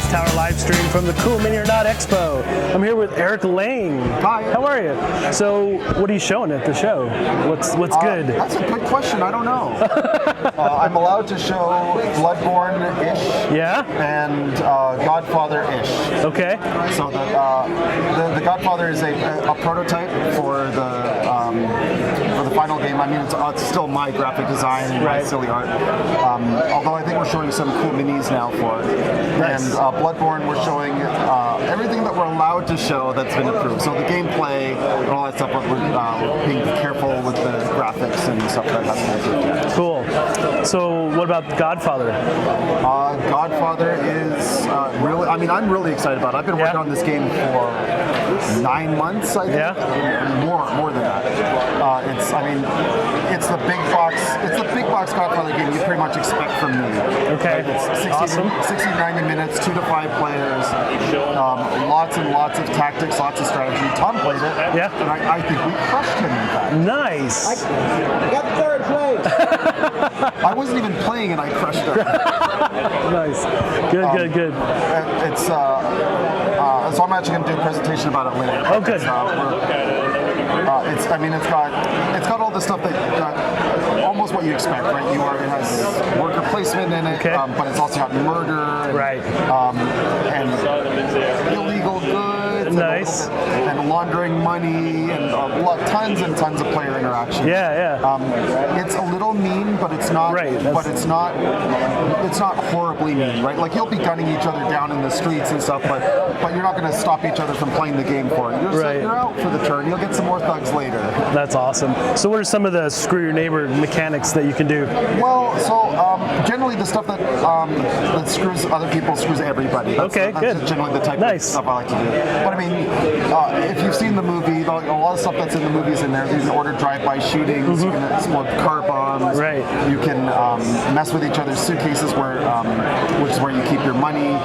Dice Tower live stream from the CMON Expo. I'm here with Eric Lang. Hi. How are you? So, what are you showing at the show? What's good? That's a good question. I don't know. I'm allowed to show Bloodborne-ish. Yeah. And Godfather-ish. Okay. So the Godfather is a prototype for the final game. I mean, it's still my graphic design and my silly art. Although I think we're showing some cool minis now for it. Nice. And Bloodborne, we're showing everything that we're allowed to show that's been approved. So the gameplay and all that stuff, but we're being careful with the graphics and stuff that hasn't been approved yet. Cool. So what about Godfather? Godfather is really, I mean, I'm really excited about it. I've been working on this game for 9 months, I think. Yeah. More than that. It's the big box Godfather game you pretty much expect from me. Okay. Right? It's 60, Awesome. 60, 90 minutes, 2 to 5 players, lots and lots of tactics, lots of strategy. Tom played it. Yeah. And I think we crushed him in fact. Nice. I got third place. I wasn't even playing and I crushed him. Nice. Good. It's so I'm actually going to do a presentation about it later. Oh, good. It's got all the stuff that almost what you expect, right? It has worker placement in it, Okay. But it's also got murder, and illegal goods, Nice. and laundering money, and tons and tons of player interaction. Yeah. It's a little mean, but it's not. Right, But it's not horribly mean, right? Like you'll be gunning each other down in the streets and stuff, but you're not going to stop each other from playing the game for it. You're out for the turn. You'll get some more thugs later. That's awesome. So what are some of the screw your neighbor mechanics that you can do? Well, so generally the stuff that screws other people screws everybody. That's Good. Generally the type of stuff I like to do. But I mean, if you've seen the movie, a lot of stuff that's in the movies in there. You can order drive-by shootings. You can explode car bombs. Right. You can mess with each other's suitcases, which is where you keep your money.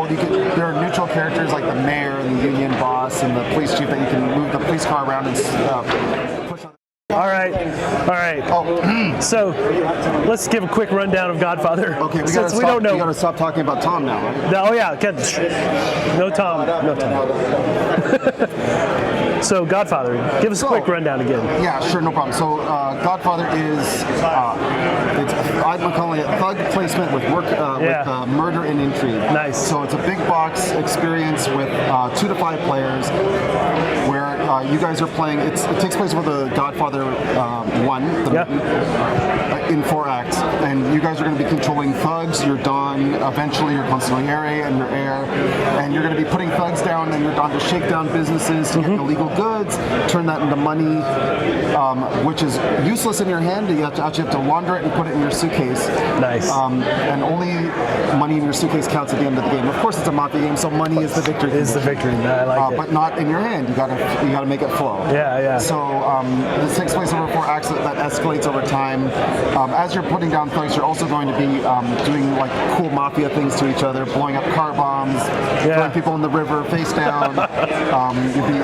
There are neutral characters like the mayor and the union boss and the police chief that you can move the police car around and push on. All right. Oh, So let's give a quick rundown of Godfather. okay. Since we don't know. We gotta stop talking about Tom now, right? Oh yeah, no Tom. So Godfather, give us a quick rundown again. Yeah, sure, no problem. So Godfather is, I'm calling it thug placement with with murder and intrigue. Nice. So it's a big box experience with 2 to 5 players where you guys are playing. It takes place with the Godfather 1 in 4 acts, and you guys are going to be controlling thugs, your Don, eventually your consigliere and your heir, and you're going to be putting thugs down and your Don to shake down businesses to get illegal goods, turn that into money, which is useless in your hand. You actually have to launder it and put it in your suitcase. Nice. And only money in your suitcase counts at the end of the game. Of course, it's a mafia game, so money is the victory. Is the victory? I like it. But not in your hand. You gotta make it flow. Yeah. So this takes place over 4 acts that escalates over time. As you're putting down thugs, you're also going to be doing like cool mafia things to each other, blowing up car bombs, throwing people in the river face down. You'll be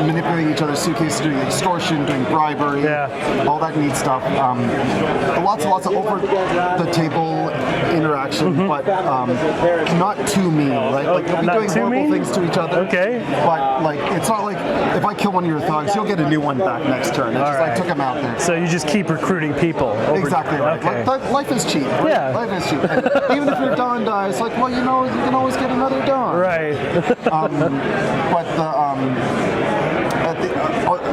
manipulating each other's suitcases, doing extortion, doing bribery, all that neat stuff. Lots and lots of over the table interaction, but not too mean, right? Like you'll be doing horrible things to each other. Okay. But like it's not like if I kill one of your thugs, you'll get a new one back next turn. It's just I took him out there. So you just keep recruiting people. Exactly right. Okay. Like, life is cheap. Right? Yeah. Life is cheap. And even if your Don dies, like, well, you can always get another Don. Right.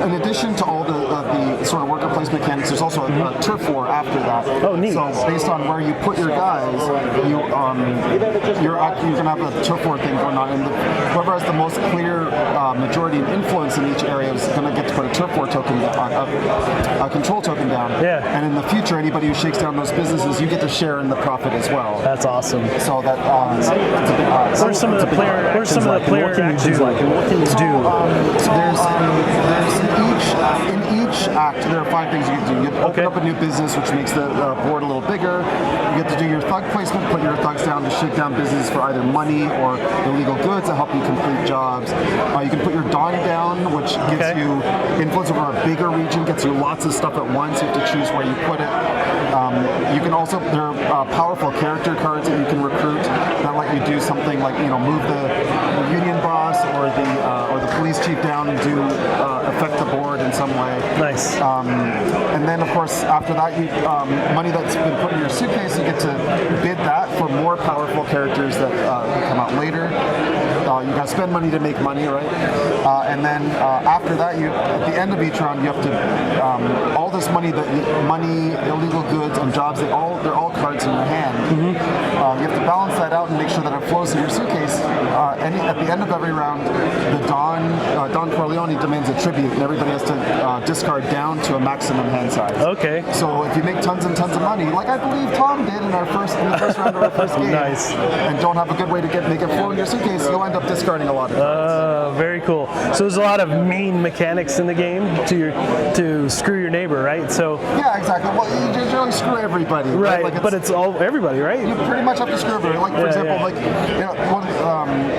In addition to all the sort of worker placement mechanics, there's also a turf war after that. Oh, neat. So based on where you put your guys, you're going to have a turf war thing going on, and whoever has the most clear majority and influence in each area is going to get to put a turf war token down, a control token down. Yeah. And in the future, anybody who shakes down those businesses, you get to share in the profit as well. That's awesome. So that it's a big. What are some of the player actions like, and what can you do? So there's in each act there are 5 things you can do. You open up a new business, which makes the board a little bigger. You get to do your thug placement, put your thugs down to shake down business for either money or illegal goods that help you complete jobs. You can put your Don down, which gives you influence over a bigger region, gets you lots of stuff at once. You have to choose where you put it. you can also, there are powerful character cards that you can recruit that let you do something like, move the union boss or the police chief down and do affect the board in some way. Nice. And then, of course, after that, you money that's been put in your suitcase, you get to bid that for more powerful characters that come out later. You got to spend money to make money, right? And then after that, at the end of each round, you have to all this money, illegal goods, and jobs. They're all cards in your hand. You have to balance that out and make sure that it flows in your suitcase. And at the end of every round, the Don Corleone demands a tribute, and everybody has to discard down to a maximum hand size. Okay. So if you make tons and tons of money, like I believe Tom did in the first round of our first game, nice, and don't have a good way to make it flow in your suitcase, you'll end up discarding a lot of cards. Very cool. So there's a lot of mean mechanics in the game to screw your neighbor, right? So yeah, exactly. Well, you generally screw everybody, right? Like but it's all everybody, right? You pretty much have to screw everybody. Like for example,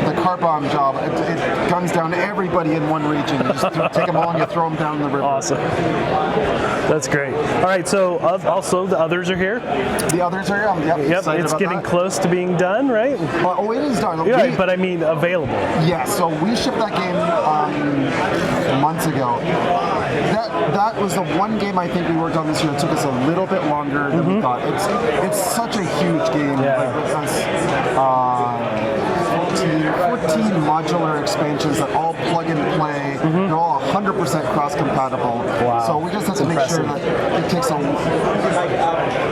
the car bomb job, it guns down everybody in one region. You just take them all and you throw them down the river. Awesome. That's great. All right, so also the others are here. The others are here. Yep, it's getting close to being done, right? It is done. Yeah, but I mean available. Yeah, so we shipped that game months ago. That was the one game I think we worked on this year. It took us a little bit longer than we thought. It's such a huge game. Yeah. Like, 14 modular expansions that all plug and play. They're all 100% cross-compatible. Wow. So we just have to make sure that it takes a...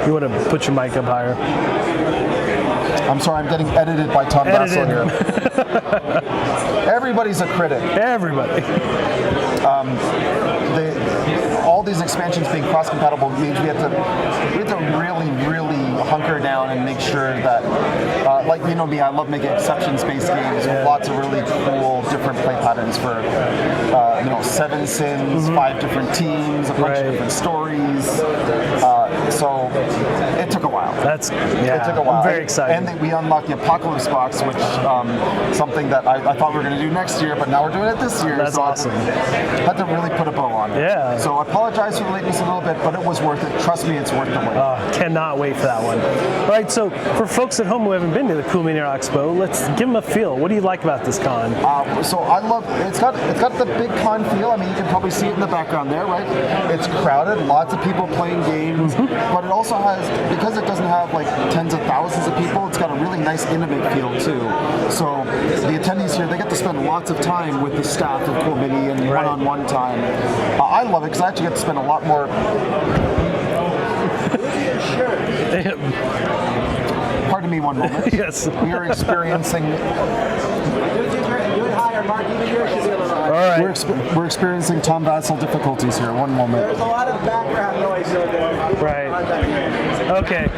You want to put your mic up higher. I'm sorry, I'm getting edited by Tom Bassel here. Everybody's a critic. Everybody. All these expansions being cross-compatible means we have to really, really hunker down and make sure that, like me, I love making exceptions-based games with lots of really cool different play patterns for, 7 sins, 5 different teams, a bunch of different stories. So it took a while. It took a while. I'm very excited. And we unlocked the Apocalypse box, which something that I thought we were going to do next year, but now we're doing it this year. That's awesome. I had to really put a bow on it. Yeah. So I apologize for the lateness a little bit, but it was worth it. Trust me, it's worth the wait. Cannot wait for that one. All right, so for folks at home who haven't been to the CMON Expo, let's give them a feel. What do you like about this con? So I love it's got the big con feel. I mean, you can probably see it in the background there, right? It's crowded, lots of people playing games, but it also has, because it doesn't have like tens of thousands of people, it's got a really nice intimate feel too. So the attendees here, they get to spend lots of time with the staff of CMON and one-on-one time. I love it because I actually get to spend a lot more. Pardon me one moment. Yes. We are experiencing. All right. We're experiencing Tom Bassel difficulties here. One moment. There's a lot of background noise over there. Right. Okay.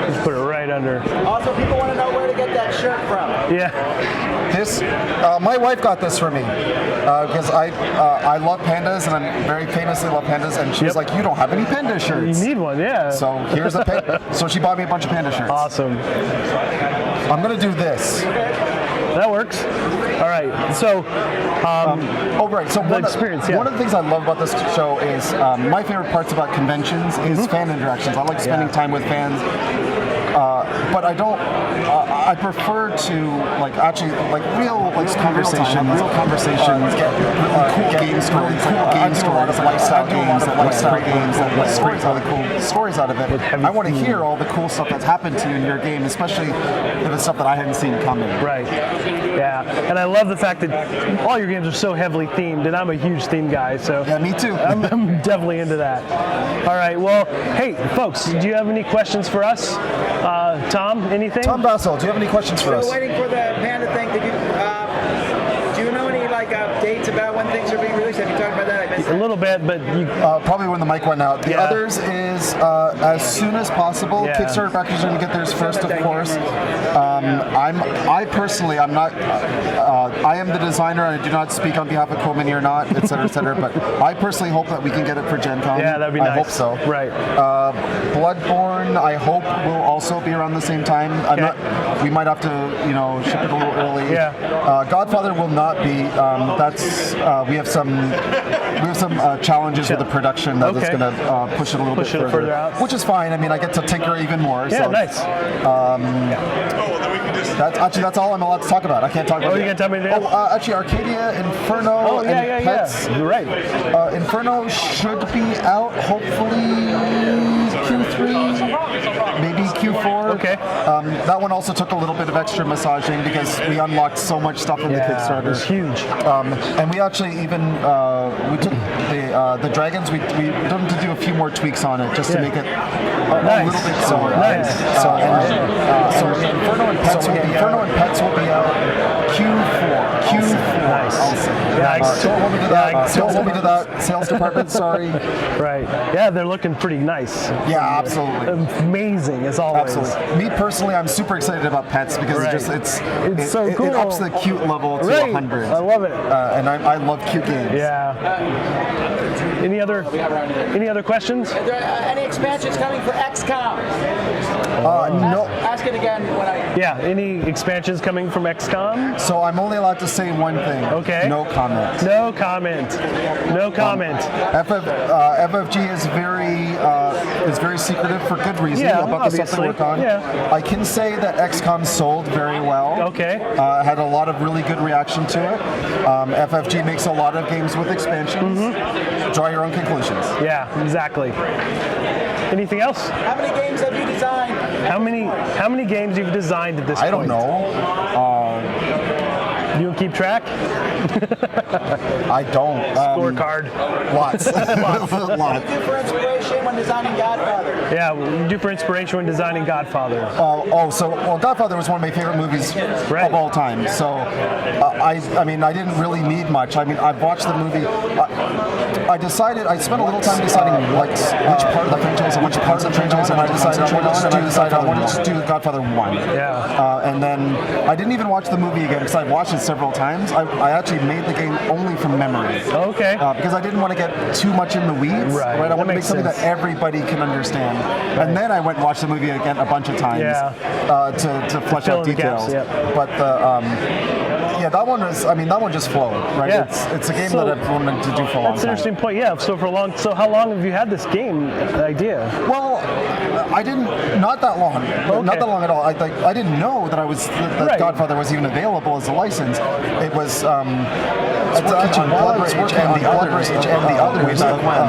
Just put it right under. Also, people want to know where to get that shirt from. Yeah. This, my wife got this for me because I love pandas and I very famously love pandas, and she was like, "You don't have any panda shirts." You need one, yeah. So here's a so she bought me a bunch of panda shirts. Awesome. I'm gonna do this. That works. All right. So, right. So one of the things I love about this show is my favorite parts about conventions is fan interactions. I like spending time with fans. But I don't. I prefer to actually real conversations, cool game stories, lifestyle games that create really cool stories out of it. I want to hear all the cool stuff that's happened to you in your game, especially if it's stuff that I hadn't seen coming. Right. Yeah. And I love the fact that all your games are so heavily themed, and I'm a huge theme guy, so yeah, me too. I'm definitely into that. All right. Well, hey, folks, do you have any questions for us? Tom, anything? Tom Bassel, do you have any questions for us? Still waiting for the panda thing. Do you know any dates about when things are being released? Have you talked about that? I missed a little bit, but you probably when the mic went out. The others is as soon as possible. Yeah. Kickstarter backers are going to get theirs first, of course. I personally, I'm not. I am the designer. I do not speak on behalf of CMON or not, et cetera, but I personally hope that we can get it for Gen Con. Yeah, that'd be nice. I hope so. Right. Bloodborne, I hope will also be around the same time. We might have to, ship it a little early. Yeah. Godfather will not be. we have some challenges with the production that is Okay. going to push it a little bit further out. which is fine. I mean, I get to tinker even more. Yeah, so nice. That's all I'm allowed to talk about. I can't talk about you can't tell me anything else? Actually, Arcadia, Inferno, and Pets. You're right. Inferno should be out, hopefully Q3, maybe Q4. Okay. That one also took a little bit of extra massaging because we unlocked so much stuff in the Kickstarter. It was huge. And we actually even we took the dragons. We wanted to do a few more tweaks on it just to make it a little bit so Nice. So Inferno and Pets will be out Q4. Nice. I'll say. Nice. Don't hold me to that. Don't hold me to that. Sales department, sorry. Right. Yeah, they're looking pretty nice. Yeah, absolutely. Amazing as always. Absolutely. Me personally, I'm super excited about Pets because It's so cool. It ups the cute level to 100. I love it. And I love cute games. Yeah. Any other questions? Are there any expansions coming for XCOM? No. Ask it again when I. Yeah. Any expansions coming from XCOM? So I'm only allowed to say one thing. Okay. No comment. No comment. No comment. FFG is very secretive for good reason about the stuff they work on. Yeah. I can say that XCOM sold very well. Okay. Had a lot of really good reaction to it. FFG makes a lot of games with expansions. Draw your own conclusions. Yeah, exactly. Anything else? How many games have you designed? How many games you've designed at this point? I don't know. You keep track? I don't. Scorecard. Lots. Lots. Do for inspiration when designing Godfather? Yeah, what do you do for inspiration when designing Godfather? Godfather was one of my favorite movies of all time. So, I mean, I didn't really need much. I mean, I've watched the movie. I spent a little time deciding which part of the franchise and I decided I wanted to do Godfather 1. Yeah. And then I didn't even watch the movie again because I watched it several times. I actually made the game only from memory. Okay. Because I didn't want to get too much in the weeds. Right. I wanted to make makes something sense. that everybody can understand. And then I went and watched the movie again a bunch of times to flesh fill out in the gaps, details. But that one just flowed, right? Yeah. It's a game that I've wanted to do for a long time. That's an interesting point. Yeah. So how long have you had this game idea? Well, I didn't. Not that long. Not that long at all. I didn't know that Godfather was even available as a license. It was. It's actually Blood Rage and the others. Way back when.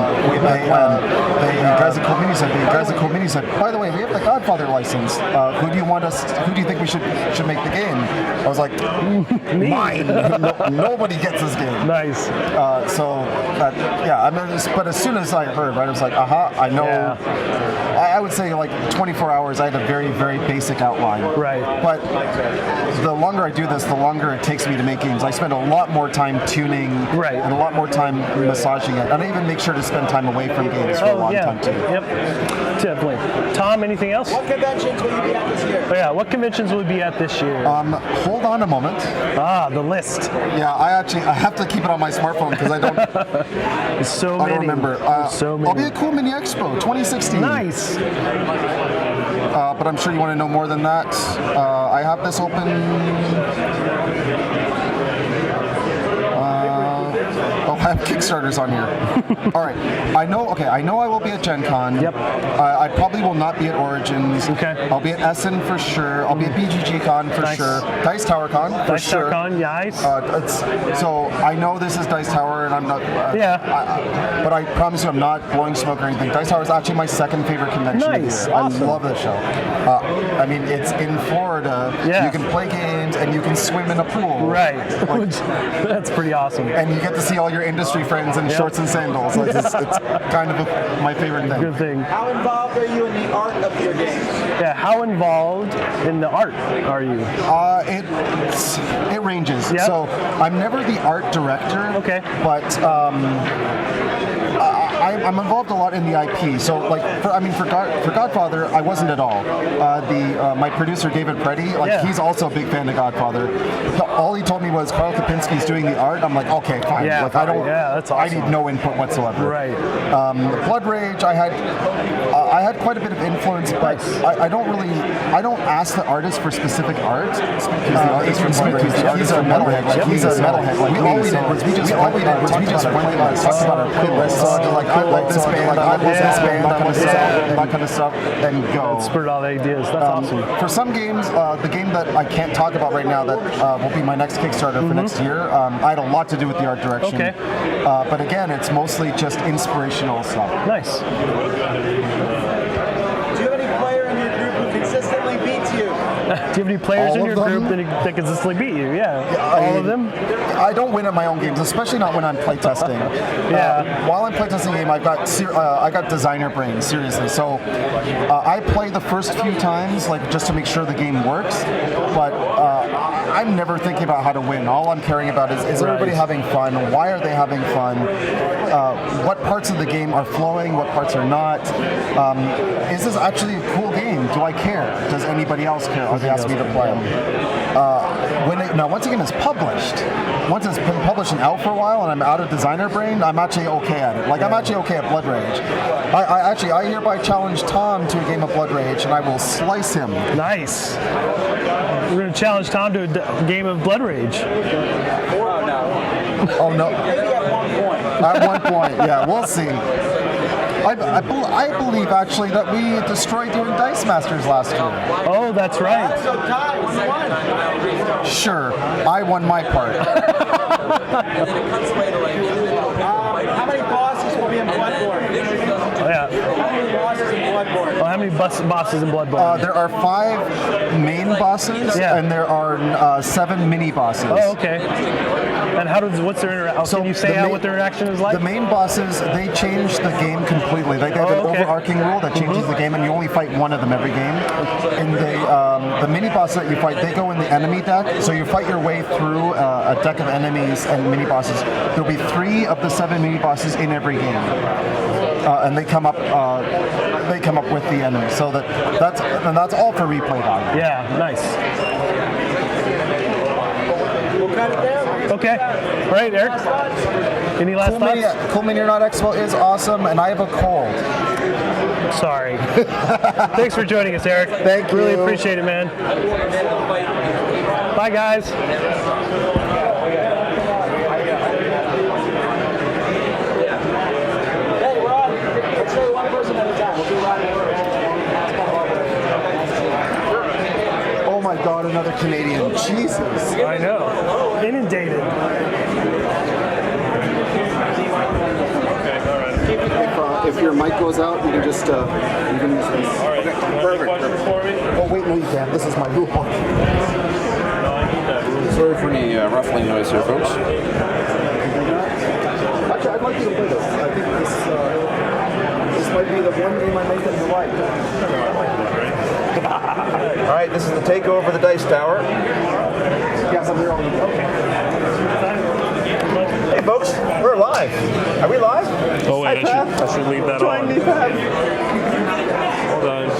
The guys at Cool Mini said, by the way, we have the Godfather license. Who do you think we should make the game? I was like, mine. Nobody gets this game. Nice. But as soon as I heard, right, I was like, I know. Yeah. I would say like 24 hours, I had a very, very basic outline. Right. But the longer I do this, the longer it takes me to make games. I spend a lot more time tuning and a lot more time massaging it. And I even make sure to spend time away from games for a long time too. Yep. Definitely. Tom, anything else? What conventions will you be at this year? Oh, yeah. What conventions will you be at this year? Hold on a moment. The list. Yeah, I have to keep it on my smartphone because I don't. I don't remember. So many. I'll be at Cool Mini Expo 2016. Nice. But I'm sure you want to know more than that. I have this open. I have Kickstarters on here. All right. I know I will be at Gen Con. Yep. I probably will not be at Origins. Okay. I'll be at Essen for sure. I'll be at BGG Con for sure. Dice Tower Con for sure. Dice Tower Con, nice. So I know this is Dice Tower, and I'm not. But I promise you, I'm not blowing smoke or anything. Dice Tower is actually my second favorite convention of the year. Awesome. I love the show. I mean, it's in Florida. Yeah. You can play games and you can swim in a pool. Right. That's pretty awesome. And you get to see all your industry friends in shorts and sandals. It's kind of my favorite thing. Good thing. How involved are you in the art of your games? Yeah. How involved in the art are you? It ranges. Yep. So I'm never the art director. Okay. But I'm involved a lot in the IP. So like, for Godfather, I wasn't at all. My producer David Preddy, like he's also a big fan of Godfather. All he told me was Carl Kapinski's doing the art. I'm like, okay, fine. Yeah, like I don't. Yeah, that's awesome. I need no input whatsoever. Right. Blood Rage, I had quite a bit of influence, but I don't ask the artist for specific art. He's a metalhead. He's a metalhead. Like, all we did was we just talked about our playlist. So like, I like this band, I like this band, that kind of stuff, and go. Spurred all the ideas. That's awesome. For some games, the game that I can't talk about right now that will be my next Kickstarter for next year, I had a lot to do with the art direction. Okay. But again, it's mostly just inspirational stuff. Nice. Do you have any player in your group who consistently beats you? Do you have any players in your group that consistently beat you? Yeah. All of them? I don't win at my own games, especially not when I'm playtesting. While I'm playtesting a game, I got designer brain, seriously. So I play the first few times, like just to make sure the game works, but I'm never thinking about how to win. All I'm caring about is everybody having fun? Why are they having fun? What parts of the game are flowing? What parts are not? Is this actually a cool game? Do I care? Does anybody else care? Are they asking me to play them? Now, once a game is published, once it's been published and out for a while, and I'm out of designer brain, I'm actually okay at it. Like I'm actually okay at Blood Rage. I hereby challenge Tom to a game of Blood Rage, and I will slice him. Nice. We're going to challenge Tom to a game of Blood Rage. Oh no. Maybe at one point. At one point, yeah, we'll see. I believe actually that we destroyed you in Dice Masters last year. Oh, that's right. So Ty, you won. Sure, I won my part. How many bosses will be in Bloodborne? Yeah. How many bosses in Bloodborne? Oh, how many bosses in Bloodborne? There are 5 main bosses, and there are 7 mini bosses. Oh, okay. And what's their interaction? So can you say what their interaction is like? The main bosses, they change the game completely. Like they have an overarching rule that changes the game, and you only fight one of them every game. And the mini bosses that you fight, they go in the enemy deck. So you fight your way through a deck of enemies and mini bosses. There'll be 3 of the 7 mini bosses in every game, and they come up with the enemy. So that's all for replay value. Yeah, nice. We'll cut it there. Okay. All right, Eric. Any last thoughts? Cool Mini or Not Expo is awesome, and I have a cold. Sorry. Thanks for joining us, Eric. Thank you. Really appreciate it, man. Bye, guys. Hey, Rob, let's say one person at a time. We'll do Rob. Oh my God, another Canadian. Jesus. I know. Inundated. If your mic goes out, you can just you can use this. All right. Perfect. Oh wait, no, you can't. This is my rule. Sorry for any ruffling noise here, folks. Actually, I'd like you to play this. I think this might be the one game I make that you like. All right, this is the takeover of the Dice Tower. Yes, I'm here on the Hey, folks, we're live. Are we live? Oh wait, I should leave that on. Hold on.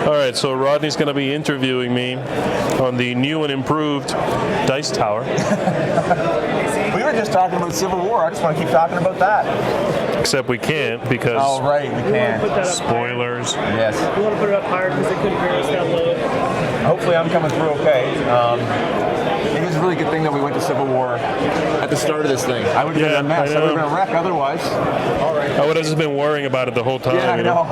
All right, so Rodney's going to be interviewing me on the new and improved Dice Tower. We were just talking about Civil War. I just want to keep talking about that. Except we can't because Oh, right, we can. spoilers. Yes. You want to put it up higher because they couldn't hear us that low? Hopefully I'm coming through okay. It was a really good thing that we went to Civil War at the start of this thing. I would have been a mess. I would have been a wreck otherwise. All right. I would have just been worrying about it the whole time. Yeah, I you know.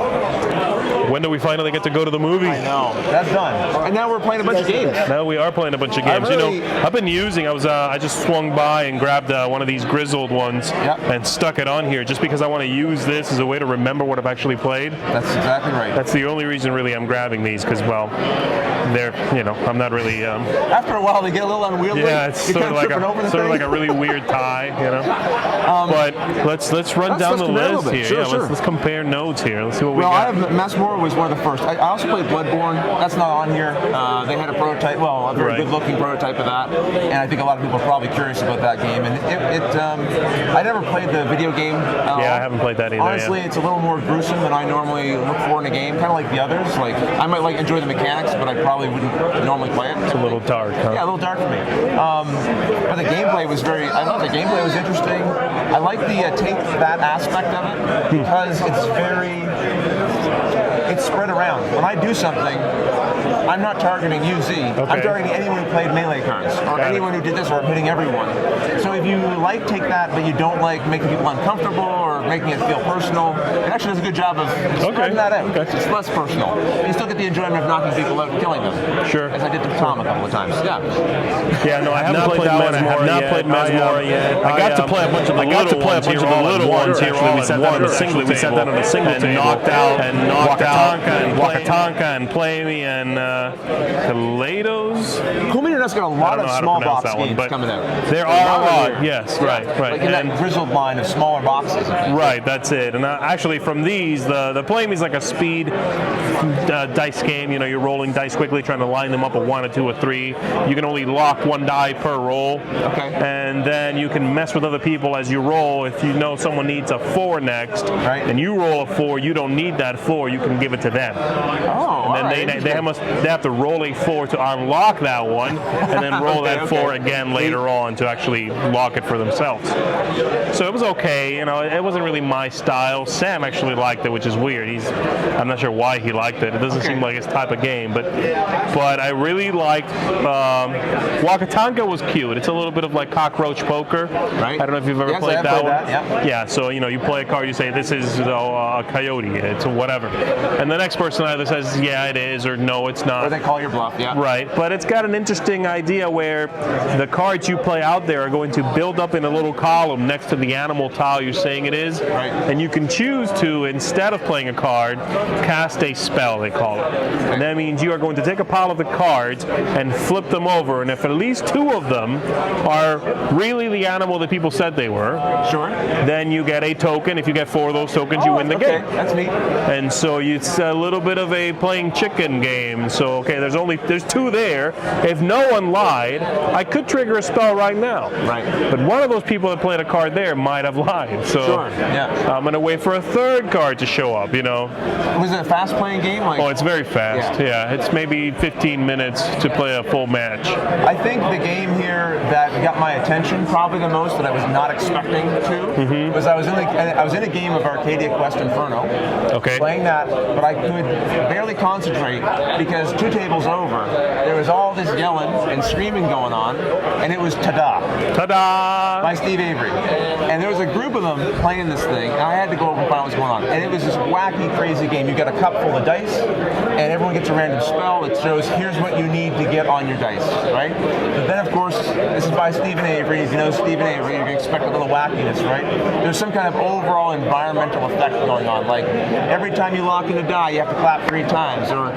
When do we finally get to go to the movie? I know. That's done. And now we're playing a bunch of games. Now we are playing a bunch of games. I've been using. I just swung by and grabbed one of these grizzled ones and stuck it on here just because I want to use this as a way to remember what I've actually played. That's exactly right. That's the only reason really I'm grabbing these because they're I'm not really. After a while, they get a little unwieldy. Yeah, it's sort of like a really weird tie, But let's run down the list here. Sure. Let's compare notes here. Let's see what we Well, got. I have Mass Mortal was one of the first. I also played Bloodborne. That's not on here. They had a prototype, a very good-looking prototype of that, and I think a lot of people are probably curious about that game. And I never played the video game. Yeah, I haven't played that either. Honestly, it's a little more gruesome than I normally look for in a game, kind of like the others. Like, I might enjoy the mechanics, but I probably wouldn't normally play it. It's a little dark, huh? Yeah, a little dark for me. But the gameplay was I thought the gameplay was interesting. I like the take that aspect of it because it's spread around. When I do something, I'm not targeting you, Z. Okay. I'm targeting anyone who played melee cards, or anyone who did this, or hitting everyone. So if you take that, but you don't like making people uncomfortable or making it feel personal, it actually does a good job of spreading that out. Okay. It's less personal. You still get the enjoyment of knocking people out and killing them. Sure. As I did to Tom a couple of times. Yeah. Yeah, no, I haven't played that one. I have not played Mesmora yet. I got to play a bunch of the little ones here. We sat down on a single table. Knocked out Wakatanka and Plamy and Kaleidos. Kumi has got a lot of small box games coming out. There are a lot, yes, right. Like in that grizzled line of smaller boxes. Right, that's it. And actually from these, the Plamy is like a speed dice game. You know, you're rolling dice quickly, trying to line them up a 1, a 2, a 3. You can only lock one die per roll. Okay. And then you can mess with other people as you roll. If you know someone needs a 4 next, and you roll a 4, you don't need that 4, you can give it to them. Oh, and then they have to roll a 4 to unlock that one, and then roll that 4 again later on to actually lock it for themselves. So it was okay. You know, it wasn't really my style. Sam actually liked it, which is weird. I'm not sure why he liked it. It doesn't seem like his type of game, but I really liked Wakatanka was cute. It's a little bit of like cockroach poker. Right. I don't know if you've ever played that one. Yeah. So you play a card. You say this is a coyote. It's a whatever, and the next person either says yeah it is or no it's not. Or they call your bluff. Yeah. Right. But it's got an interesting idea where the cards you play out there are going to build up in a little column next to the animal tile you're saying it is. Right. And you can choose to, instead of playing a card, cast a spell, they call it. And that means you are going to take a pile of the cards and flip them over, and if at least 2 of them are really the animal that people said they were, then you get a token. If you get 4 of those tokens, you win the game. That's neat. And so it's a little bit of a playing chicken game. So there's 2 there. If no one lied, I could trigger a spell right now. Right. But one of those people that played a card there might have lied. So I'm going to wait for a 3rd card to show up, Was it a fast-playing game? It's very fast. Yeah, it's maybe 15 minutes to play a full match. I think the game here that got my attention probably the most that I was not expecting to was I was in a game of Arcadia Quest Inferno. Playing that, but I could barely concentrate because 2 tables over, there was all this yelling and screaming going on, and it was Ta-Da! Ta-Da! By Steve Avery. And there was a group of them playing this thing, and I had to go over and find what was going on. And it was this wacky, crazy game. You got a cup full of dice, and everyone gets a random spell that shows here's what you need to get on your dice, right? But then, of course, this is by Stephen Avery. If you know Stephen Avery, you can expect a little wackiness, right? There's some kind of overall environmental effect going on. Like, every time you lock in a die, you have to clap 3 times, or,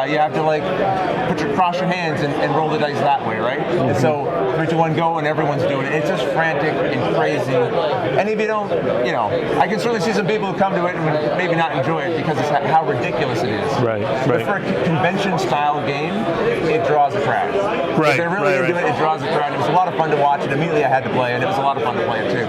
you have to cross your hands and roll the dice that way, right? And so, 3, 2, 1, go, and everyone's doing it. It's just frantic and crazy. And if you don't, I can certainly see some people who come to it and maybe not enjoy it because of how ridiculous it is. Right. But for a convention-style game, it draws a crowd. If they're really into it, it draws a crowd. It was a lot of fun to watch it. Immediately I had to play it. It was a lot of fun to play it too.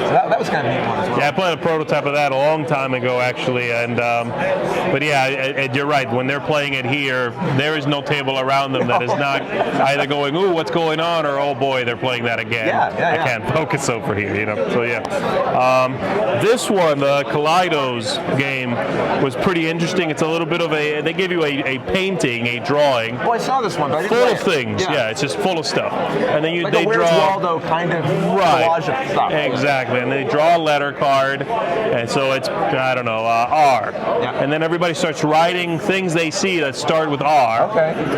So that was kind of a neat one as well. Yeah, I played a prototype of that a long time ago, actually. And but yeah, you're right. When they're playing it here, there is no table around them that is not either going, "Ooh, what's going on?" or "Oh boy, they're playing that again." I can't focus over here, So yeah, this one, the Kaleidos game, was pretty interesting. It's a little bit of they give you a painting, a drawing. Well, I saw this one, but I didn't full of things. Yeah, it's just full of stuff. And then like they a Where's draw Waldo kind of collage of stuff. Exactly, and they draw a letter card, and so it's R. And then everybody starts writing things they see that start with R.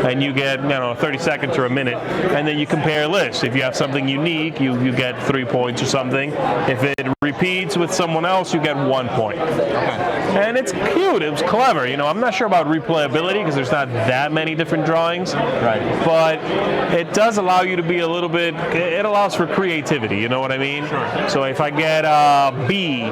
And you get 30 seconds or a minute, and then you compare lists. If you have something unique, you get 3 points or something. If it repeats with someone else, you get 1 point. And it's cute. It was clever. You know, I'm not sure about replayability because there's not that many different drawings. Right. But it does allow you to be a little bit. It allows for creativity. You know what I mean? Sure. So if I get B,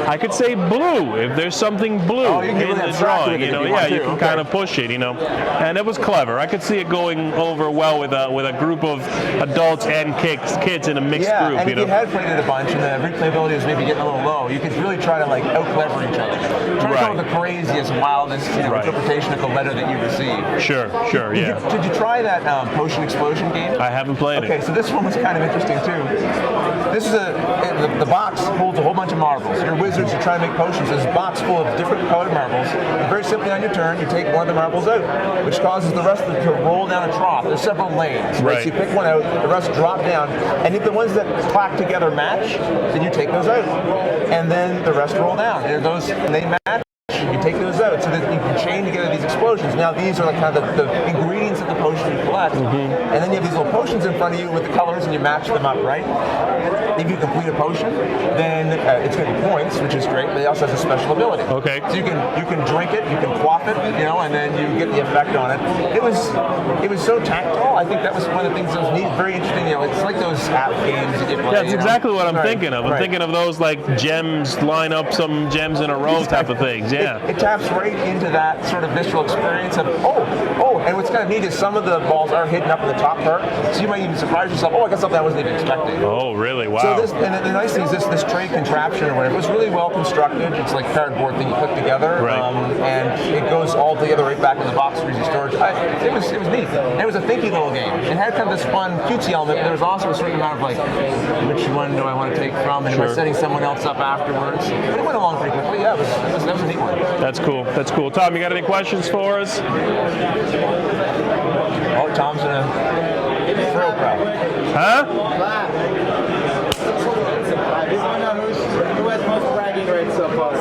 I could say blue if there's something blue you can in really the drawing. it You know, if you yeah, want you to. can kind of push it. You know, and it was clever. I could see it going over well with a group of adults and kids in a mixed group. And you if know, you had played it a bunch and the replayability was maybe getting a little low, you could really try to like out-clever each other. Try to come with the craziest, wildest interpretation of the letter that you received. Sure, yeah. Did you try that Potion Explosion game? I haven't played it. Okay, so this one was kind of interesting too. This is the box holds a whole bunch of marbles. You're wizards, you're trying to make potions. There's a box full of different colored marbles. And very simply on your turn, you take one of the marbles out, which causes the rest of them to roll down a trough. There's several lanes. Right? So you pick one out, the rest drop down, and if the ones that clack together match, then you take those out. And then the rest roll down. And those, and they match, you take those out so that you can chain together these explosions. Now these are like kind of the ingredients of the potion you collect. And then you have these little potions in front of you with the colors and you match them up, right? If you complete a potion, then it's going to be points, which is great, but it also has a special ability. Okay. So you can drink it, you can quaff it, you know, and then you get the effect on it. It was so tactile. I think that was one of the things that was neat, very interesting. You know, it's like those app games that you play. That's exactly what I'm Right. thinking of. I'm thinking of those like gems, line up some gems in a row type of things. Yeah. It taps right into that sort of visceral experience of, and what's kind of neat is some of the balls are hidden up in the top part, so you might even surprise yourself, I got something I wasn't even expecting. Oh, really? Wow. So and the nice thing is this tray contraption or whatever, it was really well constructed. It's like a cardboard thing you put together, and it goes all together right back in the box for easy storage. It was neat. And it was a thinky little game. It had kind of this fun, cutesy element, but there was also a certain amount of like, which one do I want to take from, and am I setting someone else up afterwards? But it went along pretty quickly. Yeah, that was a neat one. That's cool. That's cool. Tom, you got any questions for us? Oh, Tom's in a thrill crowd. Huh? Who has most bragging rights so far?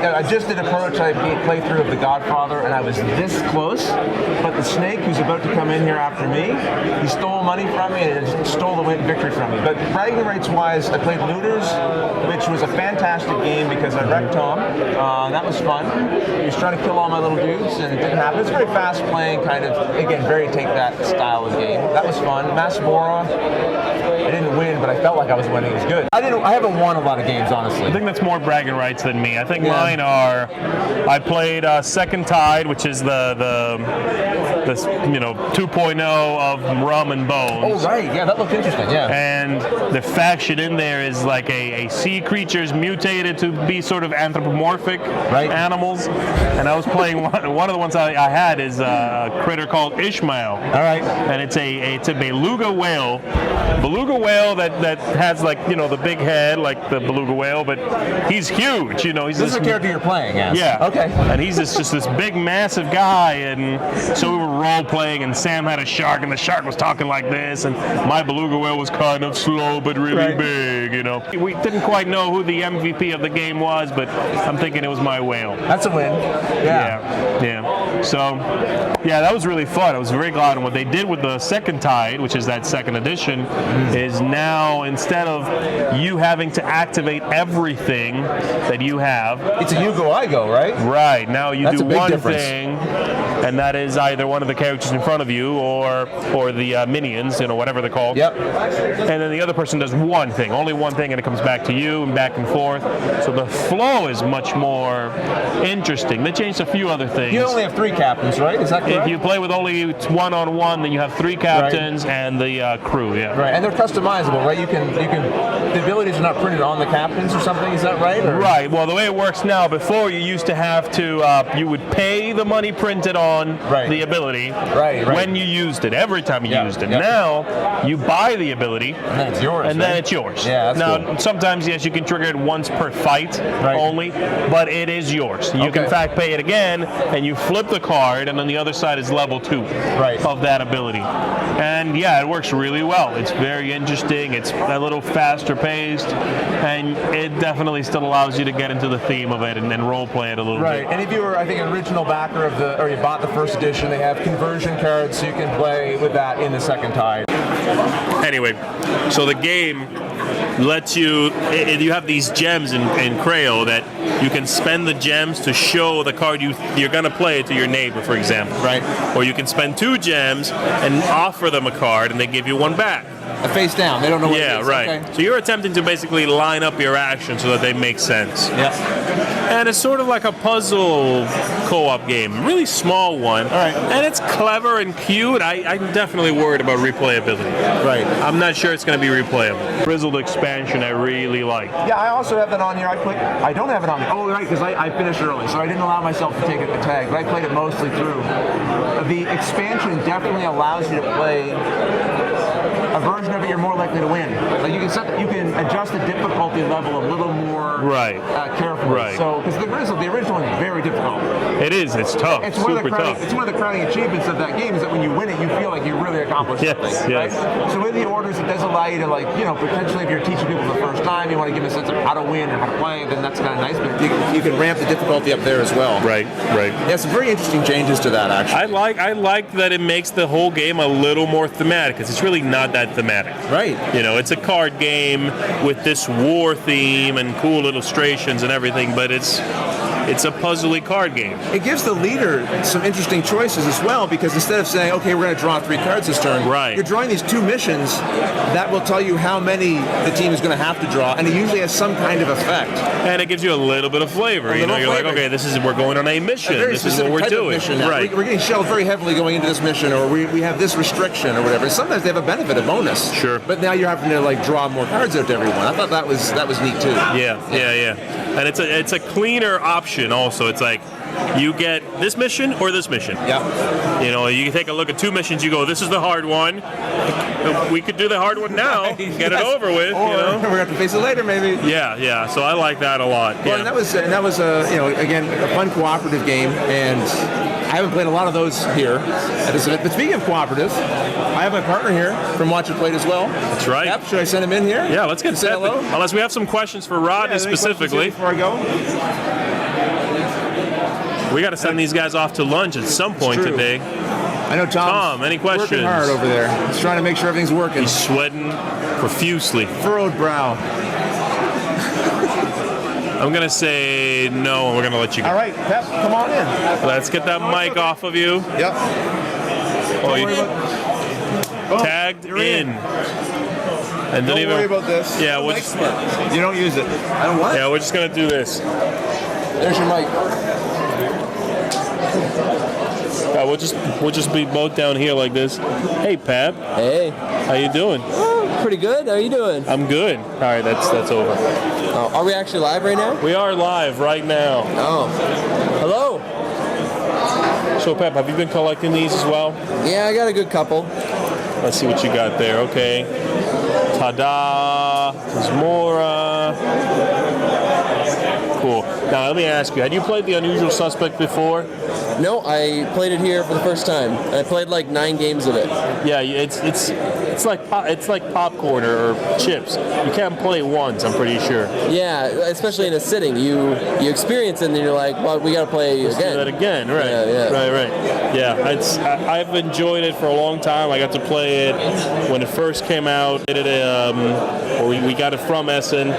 I just did a prototype playthrough of the Godfather, and I was this close, but the snake who's about to come in here after me, he stole money from me and stole the victory from me. But bragging rights wise, I played Looters, which was a fantastic game because I wrecked Tom. That was fun. He was trying to kill all my little dudes, and it didn't happen. It's very fast playing, kind of, again, very take that style of game. That was fun. Masmora, I didn't win, but I felt like I was winning. It was good. I haven't won a lot of games, honestly. I think that's more bragging rights than me. I think mine are. I played Second Tide, which is the 2.0 of Rum and Bones. Oh right, yeah, that looked interesting. Yeah. And the faction in there is like a sea creatures mutated to be sort of anthropomorphic animals. And I was playing one of the ones I had is a critter called Ishmael. All right. And it's a beluga whale. Beluga whale that has like the big head like the beluga whale, but he's huge. He's this is the character you're playing as. Yeah. Okay. And he's just this big, massive guy, and so we were role playing, and Sam had a shark, and the shark was talking like this, and my beluga whale was kind of slow but really big. We didn't quite know who the MVP of the game was, but I'm thinking it was my whale. That's a win. Yeah. So, yeah, that was really fun. I was very glad. And what they did with the Second Tide, which is that second edition, is now instead of you having to activate everything that you have, it's a you go, I go, right? Right. Now you That's do a big one difference. thing, and that is either one of the characters in front of you or the minions, whatever they're called. Yep. And then the other person does one thing, only one thing, and it comes back to you and back and forth. So the flow is much more interesting. They changed a few other things. You only have 3 captains, right? Is that correct? If you play with only one-on-one, then you have 3 captains and the crew. Yeah. Right, and they're customizable, right? You can. The abilities are not printed on the captains or something. Is that right? Or? Right. Well, the way it works now, before you used to have to, you would pay the money printed on the ability when you used it, every time you used it. Now, you buy the ability, and then it's yours. And then it's yours. Yeah, that's now, cool. sometimes, yes, you can trigger it once per fight only, but it is yours. You can, in fact, pay it again, and you flip the card, and on the other side is level 2 of that ability. And, yeah, it works really well. It's very interesting. It's a little faster paced, and it definitely still allows you to get into the theme of it and then role play it a little bit. Right, and if you were, I think, an original backer or you bought the first edition, they have conversion cards, so you can play with that in the Second Tide. Anyway, so the game lets you have these gems in Creo that you can spend the gems to show the card you're going to play to your neighbor, for example. Right. Or you can spend 2 gems and offer them a card, and they give you 1 back. Face down. They don't know what it Yeah, is. right. Okay. So you're attempting to basically line up your actions so that they make sense. Yeah. And it's sort of like a puzzle co-op game, really small one. All right. And it's clever and cute. I'm definitely worried about replayability. Right. I'm not sure it's going to be replayable. Grizzled expansion I really like. Yeah, I also have that on here. I don't have it on here. Oh, right, because I finished early, so I didn't allow myself to take a tag, but I played it mostly through. The expansion definitely allows you to play a version of it you're more likely to win. Like you can adjust the difficulty level a little more carefully. Right. So because the original is very difficult. It is. It's tough. It's super tough. It's one of the crowning achievements of that game is that when you win it, you feel like you really accomplished something. Yes. Right? So with the orders, it does allow you to potentially if you're teaching people the first time, you want to give them a sense of how to win and how to play, then that's kind of nice. But you can ramp the difficulty up there as well. Right. Yeah, some very interesting changes to that actually. I like that it makes the whole game a little more thematic because it's really not that thematic. Right. It's a card game with this war theme and cool illustrations and everything, but it's a puzzly card game. It gives the leader some interesting choices as well because instead of saying, okay, we're going to draw 3 cards this turn, you're drawing these 2 missions that will tell you how many the team is going to have to draw, and it usually has some kind of effect. And it gives you a little bit of flavor. You're like, okay, we're going on a mission. This is what we're doing. Right. We're getting shelled very heavily going into this mission, or we have this restriction or whatever. Sometimes they have a benefit, a bonus. Sure. But now you're having to draw more cards out to everyone. I thought that was neat too. Yeah. And it's a cleaner option also. It's like you get this mission or this mission. Yeah. You can take a look at 2 missions. You go, this is the hard one. We could do the hard one now. Get it over with. Or we're going to have to face it later, maybe. Yeah. So I like that a lot. Well, and that was again a fun cooperative game, and I haven't played a lot of those here at this event. But speaking of cooperative, I have my partner here from Watch It Played as well. That's right. Pep, should I send him in here? Yeah, let's get say hello. Unless we have some questions for Rodney specifically. Before I go. We got to send these guys off to lunch at some point today. I know Tom, any questions? Working hard over there. He's trying to make sure everything's working. He's sweating profusely. Furrowed brow. I'm going to say no, and we're going to let you go. All right, Pep, come on in. Let's get that mic off of you. Yep. Tagged in. And Don't worry about this. Yeah, you don't use it. I don't want it. Yeah, we're just going to do this. There's your mic. We'll just be both down here like this. Hey, Pap. Hey. How you doing? Oh, pretty good. How are you doing? I'm good. All right, that's over. Oh, are we actually live right now? We are live right now. Oh. Hello. So, Pep, have you been collecting these as well? Yeah, I got a good couple. Let's see what you got there. Okay. Ta-da. Zmora. Cool. Now, let me ask you, had you played The Unusual Suspect before? No, I played it here for the first time. I played like 9 games of it. Yeah, it's like popcorn or chips. You can't play once, I'm pretty sure. Yeah, especially in a sitting. You experience it and then you're like, well, we got to play again. Do that again, right? Yeah. Right. Yeah, I've enjoyed it for a long time. I got to play it when it first came out. We got it from Essen.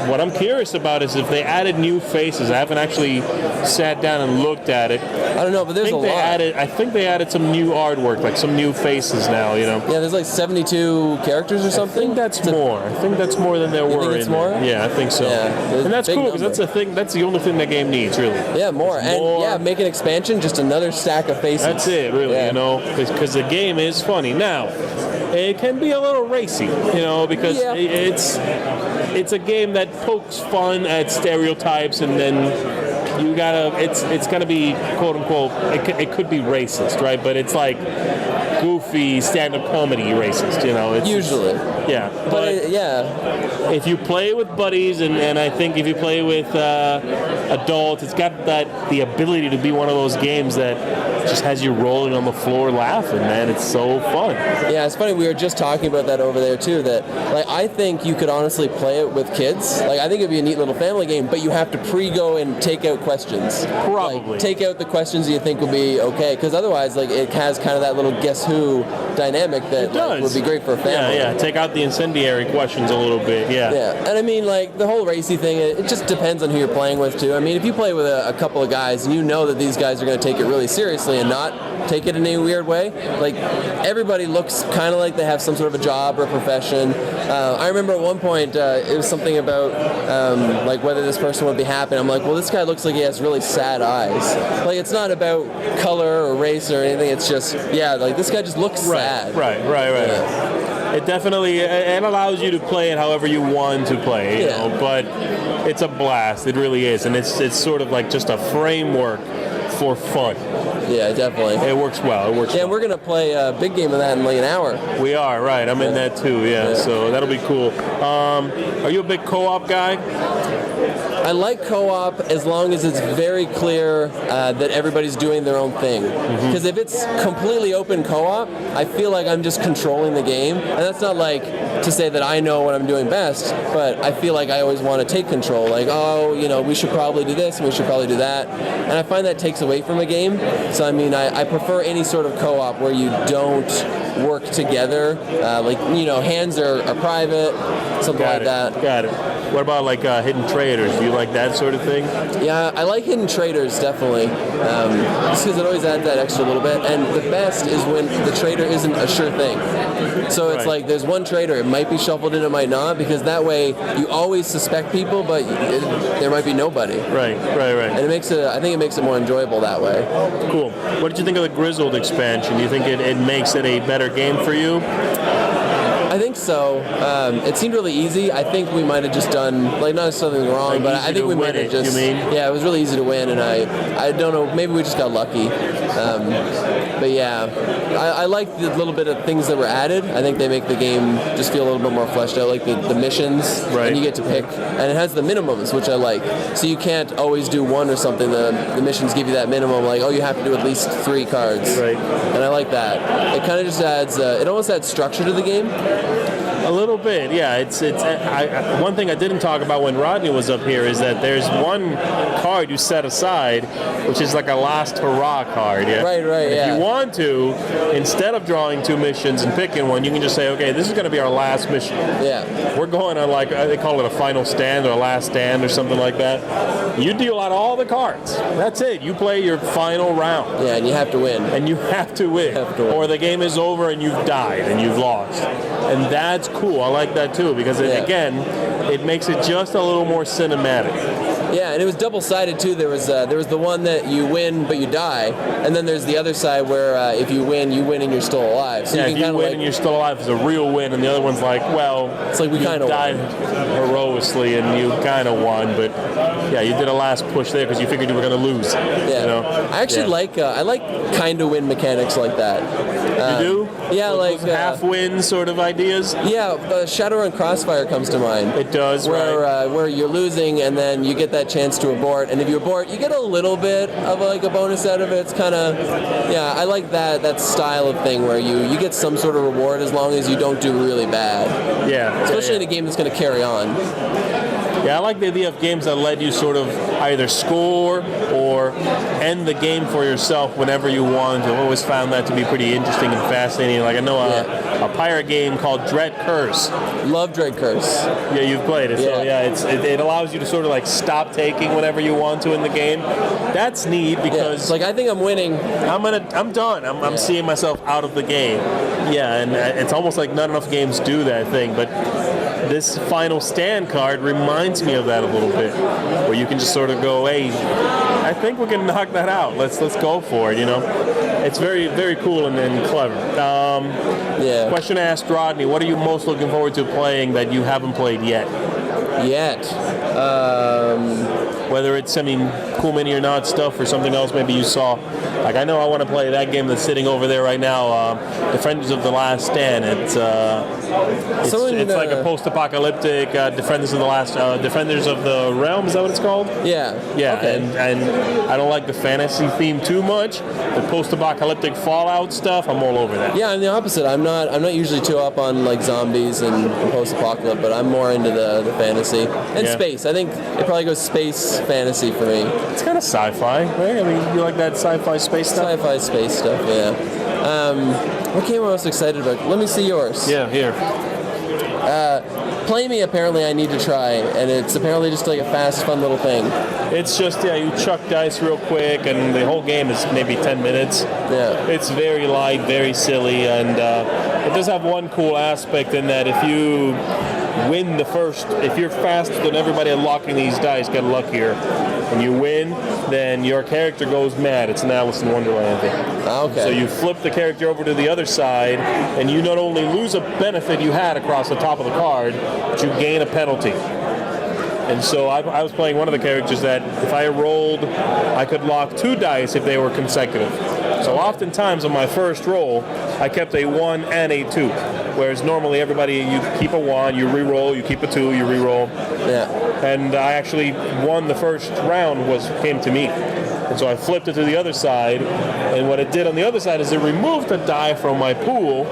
What I'm curious about is if they added new faces. I haven't actually sat down and looked at it. I don't know, but there's a lot. I think they added some new artwork, like some new faces now. Yeah, there's like 72 characters or something. I think that's more. I think that's more than there were. You think it's more? Yeah, I think so. Yeah, and that's cool because number. that's the thing. That's the only thing that game needs, really. Yeah, more. And yeah, make an expansion, just another stack of faces. That's it, really. Yeah. Because the game is funny. Now, it can be a little racy, because it's a game that pokes fun at stereotypes, and then you gotta. It's gonna be quote unquote. It could be racist, right? But it's like goofy stand-up comedy racist, Usually. Yeah. But if you play with buddies, and I think if you play with adults, it's got the ability to be one of those games that just has you rolling on the floor laughing, man. It's so fun. Yeah, it's funny. We were just talking about that over there too. That I think you could honestly play it with kids. I think it'd be a neat little family game, but you have to pre-go and take out questions. Probably. Take out the questions you think will be okay, because otherwise, it has kind of that little guess who dynamic that like, would be great for a family. Yeah, take out the incendiary questions a little bit. Yeah. Yeah, and I mean, like the whole racy thing, it just depends on who you're playing with too. I mean, if you play with a couple of guys and you know that these guys are going to take it really seriously and not take it in a weird way, like everybody looks kind of like they have some sort of a job or a profession. I remember at one point it was something about like whether this person would be happy. I'm like, well, this guy looks like he has really sad eyes. Like it's not about color or race or anything. It's just like this guy just looks sad. Right. Yeah. It definitely it allows you to play it however you want to play, you know, but it's a blast. It really is, and it's sort of like just a framework for fun. Yeah, definitely. It works well. Yeah, we're going to play a big game of that in like an hour. We are, right. I'm in that too, so that'll be cool. Are you a big co-op guy? I like co-op as long as it's very clear that everybody's doing their own thing. Because if it's completely open co-op, I feel like I'm just controlling the game. And that's not like to say that I know what I'm doing best, but I feel like I always want to take control. Like, oh, you know, we should probably do this and we should probably do that. And I find that takes away from a game. So, I mean, I prefer any sort of co-op where you don't work together. Like, you know, hands are private, something like that. Got it. What about like hidden traders? Do you like that sort of thing? Yeah, I like hidden traders, definitely. Just because it always adds that extra little bit. And the best is when the trader isn't a sure thing. So it's like there's one trader, it might be shuffled in, it might not, because that way you always suspect people, but there might be nobody. Right. And I think it makes it more enjoyable that way. Cool. What did you think of the Grizzled expansion? Do you think it makes it a better game for you? I think so. It seemed really easy. I think we might have just done, like, not something wrong, like but I think we might have just... You mean? Yeah, it was really easy to win, and I don't know, maybe we just got lucky. But yeah, I like the little bit of things that were added. I think they make the game just feel a little bit more fleshed out, like the missions, and you get to pick, and it has the minimums, which I like. So you can't always do one or something. The missions give you that minimum, like, oh, you have to do at least 3 cards. Right. And I like that. It kind of just adds, it almost adds structure to the game. A little bit, yeah. It's one thing I didn't talk about when Rodney was up here is that there's one card you set aside, which is like a last hurrah card. Yeah. Right. If you want to, instead of drawing 2 missions and picking one, you can just say, okay, this is going to be our last mission. Yeah. We're going on like they call it a final stand or a last stand or something like that. You deal out all the cards. That's it. You play your final round. Yeah, and you have to win. Or the game is over and you've died and you've lost. And that's cool. I like that too because it makes it just a little more cinematic. Yeah, and it was double-sided too. There was the one that you win but you die, and then there's the other side where if you win and you're still alive. So if you win and you're still alive is a real win, and the other one's like, well, it's like we kind of died heroically and you kind of won, but yeah, you did a last push there because you figured you were going to lose. Yeah, you know? I actually like kind of win mechanics like that. You do? Yeah, those half win sort of ideas. Yeah, Shadowrun Crossfire comes to mind. It does, where you're losing and then you get that chance to abort, and if you abort, you get a little bit of like a bonus out of it. It's kind of, I like that style of thing where you get some sort of reward as long as you don't do really bad. Yeah. Especially in a game that's going to carry on. Yeah, I like the idea of games that let you sort of either score or end the game for yourself whenever you want. I've always found that to be pretty interesting and fascinating. Like I know a pirate game called Dread Curse. Love Dread Curse. Yeah, you've played it. So it allows you to sort of like stop taking whenever you want to in the game. That's neat because like I think I'm winning. I'm done. I'm seeing myself out of the game. Yeah, and it's almost like not enough games do that thing, but this final stand card reminds me of that a little bit, where you can just sort of go, hey, I think we can knock that out. Let's go for it, you know? It's very, very cool and clever. Question asked Rodney, what are you most looking forward to playing that you haven't played yet? Whether it's, Cool Mini or Not stuff or something else maybe you saw. Like, I know I want to play that game that's sitting over there right now, Defenders of the Last Stand. It's like a post-apocalyptic Defenders of the Realm, is that what it's called? Yeah. Okay. And I don't like the fantasy theme too much. The post-apocalyptic Fallout stuff, I'm all over that. Yeah, I'm the opposite. I'm not usually too up on like zombies and post-apocalyptic, but I'm more into the fantasy and space. I think it probably goes space fantasy for me. It's kind of sci-fi, right? You like that sci-fi space stuff? Sci-fi space stuff, yeah. What game am I most excited about? Let me see yours. Yeah, here. Play Me, apparently I need to try, and it's apparently just like a fast, fun little thing. It's just, you chuck dice real quick, and the whole game is maybe 10 minutes. Yeah. It's very light, very silly, and it does have one cool aspect in that if you win if you're faster than everybody unlocking these dice, get luckier, and you win, then your character goes mad. It's an Alice in Wonderland thing. Okay. So you flip the character over to the other side, and you not only lose a benefit you had across the top of the card, but you gain a penalty. And so I was playing one of the characters that if I rolled, I could lock 2 dice if they were consecutive. So oftentimes on my first roll, I kept a 1 and a 2. Whereas normally everybody, you keep a 1, you re-roll, you keep a 2, you re-roll. Yeah. And I actually won the first round came to me. And so I flipped it to the other side, and what it did on the other side is it removed a die from my pool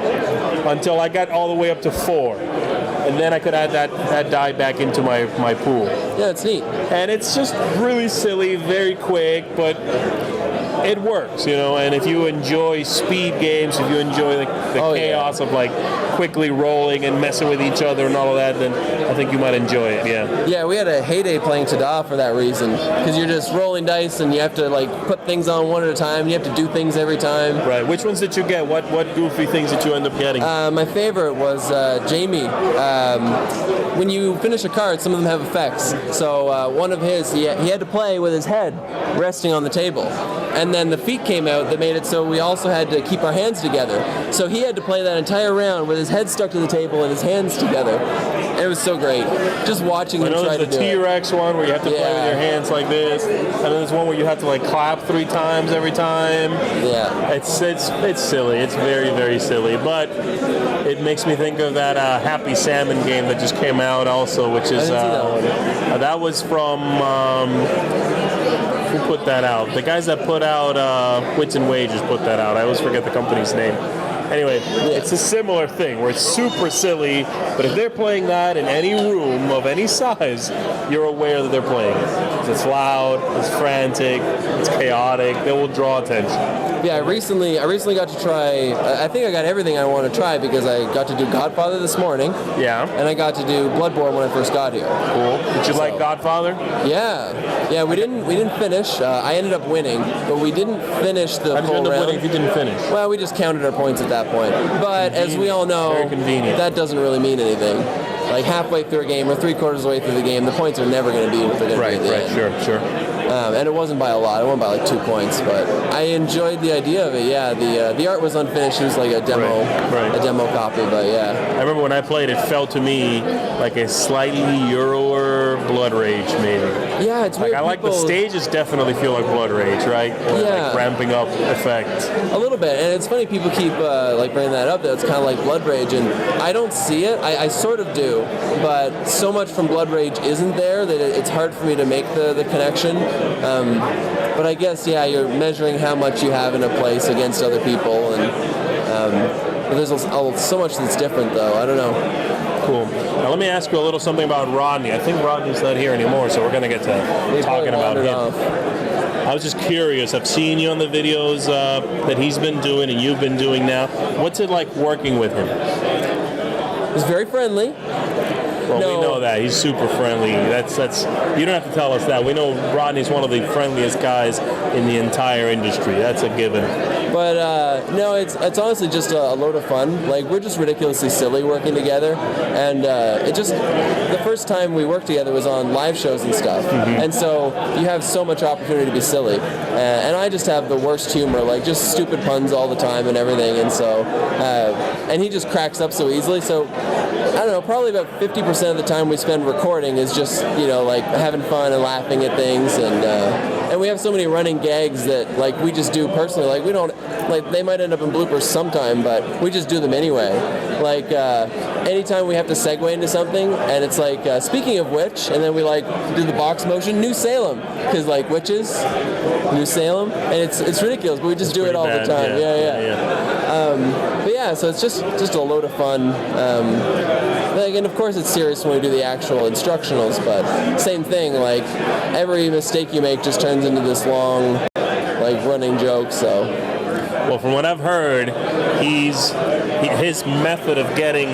until I got all the way up to 4. And then I could add that die back into my pool. Yeah, it's neat. And it's just really silly, very quick, but it works, and if you enjoy speed games, if you enjoy the chaos of quickly rolling and messing with each other and all of that, then I think you might enjoy it. Yeah, we had a heyday playing Tada for that reason, because you're just rolling dice and you have to put things on one at a time. You have to do things every time. Right. Which ones did you get? What goofy things did you end up getting? My favorite was Jamie. When you finish a card, some of them have effects. So one of his, he had to play with his head resting on the table. And then the feet came out that made it so we also had to keep our hands together. So he had to play that entire round with his head stuck to the table and his hands together. And it was so great. Just watching him try to do it. There's the T-Rex one where you have to play with your hands like this. And then there's one where you have to clap 3 times every time. Yeah. It's silly. It's very, very silly. But it makes me think of that Happy Salmon game that just came out also, which is that was from who put that out? The guys that put out Wits and Wages put that out. I always forget the company's name. Anyway, it's a similar thing where it's super silly, but if they're playing that in any room of any size, you're aware that they're playing it. It's loud, it's frantic, it's chaotic, they will draw attention. Yeah, I recently got to try, I think I got everything I want to try because I got to do Godfather this morning. Yeah. And I got to do Bloodborne when I first got here. Cool. Did you like Godfather? Yeah, we didn't finish. I ended up winning, but we didn't finish the How did you full end up round. winning if you didn't finish? Well, we just counted our points at that point. But as we all know, Very convenient. that doesn't really mean anything. Halfway through a game or 3/4 of the way through the game, the points are never going to be what they're going to be at the end. Sure. And it wasn't by a lot. It went by 2 points, but I enjoyed the idea of it. Yeah, the art was unfinished. It was like a demo, a demo copy. But yeah, I remember when I played, it felt to me like a slightly Euroer Blood Rage, maybe. Yeah, it's weird. I like the stages. Definitely feel like Blood Rage, right? Yeah, ramping up effect. A little bit, and it's funny people keep bringing that up. That it's kind of like Blood Rage, and I don't see it. I sort of do, but so much from Blood Rage isn't there that it's hard for me to make the connection. But I guess, you're measuring how much you have in a place against other people, and there's so much that's different, though. I don't know. Cool. Now let me ask you a little something about Rodney. I think Rodney's not here anymore, so we're going to get to talking about him. I was just curious. I've seen you on the videos that he's been doing and you've been doing now. What's it like working with him? He's very friendly. Well, we know that. He's super friendly. That's. You don't have to tell us that. We know Rodney's one of the friendliest guys in the entire industry. That's a given. But no, it's honestly just a load of fun. We're just ridiculously silly working together, and the first time we worked together was on live shows and stuff, and so you have so much opportunity to be silly, and I just have the worst humor, just stupid puns all the time and everything, and so and he just cracks up so easily. So I don't know, probably about 50% of the time we spend recording is just having fun and laughing at things, and we have so many running gags that we just do personally. We don't they might end up in bloopers sometime, but we just do them anyway. Anytime we have to segue into something, and it's speaking of which, and then we do the box motion, New Salem, because witches, New Salem, and it's ridiculous, but we just do it all the time. But yeah, so it's just a load of fun. And of course it's serious when we do the actual instructionals, but same thing, every mistake you make just turns into this long running joke, so Well, from what I've heard, his method of getting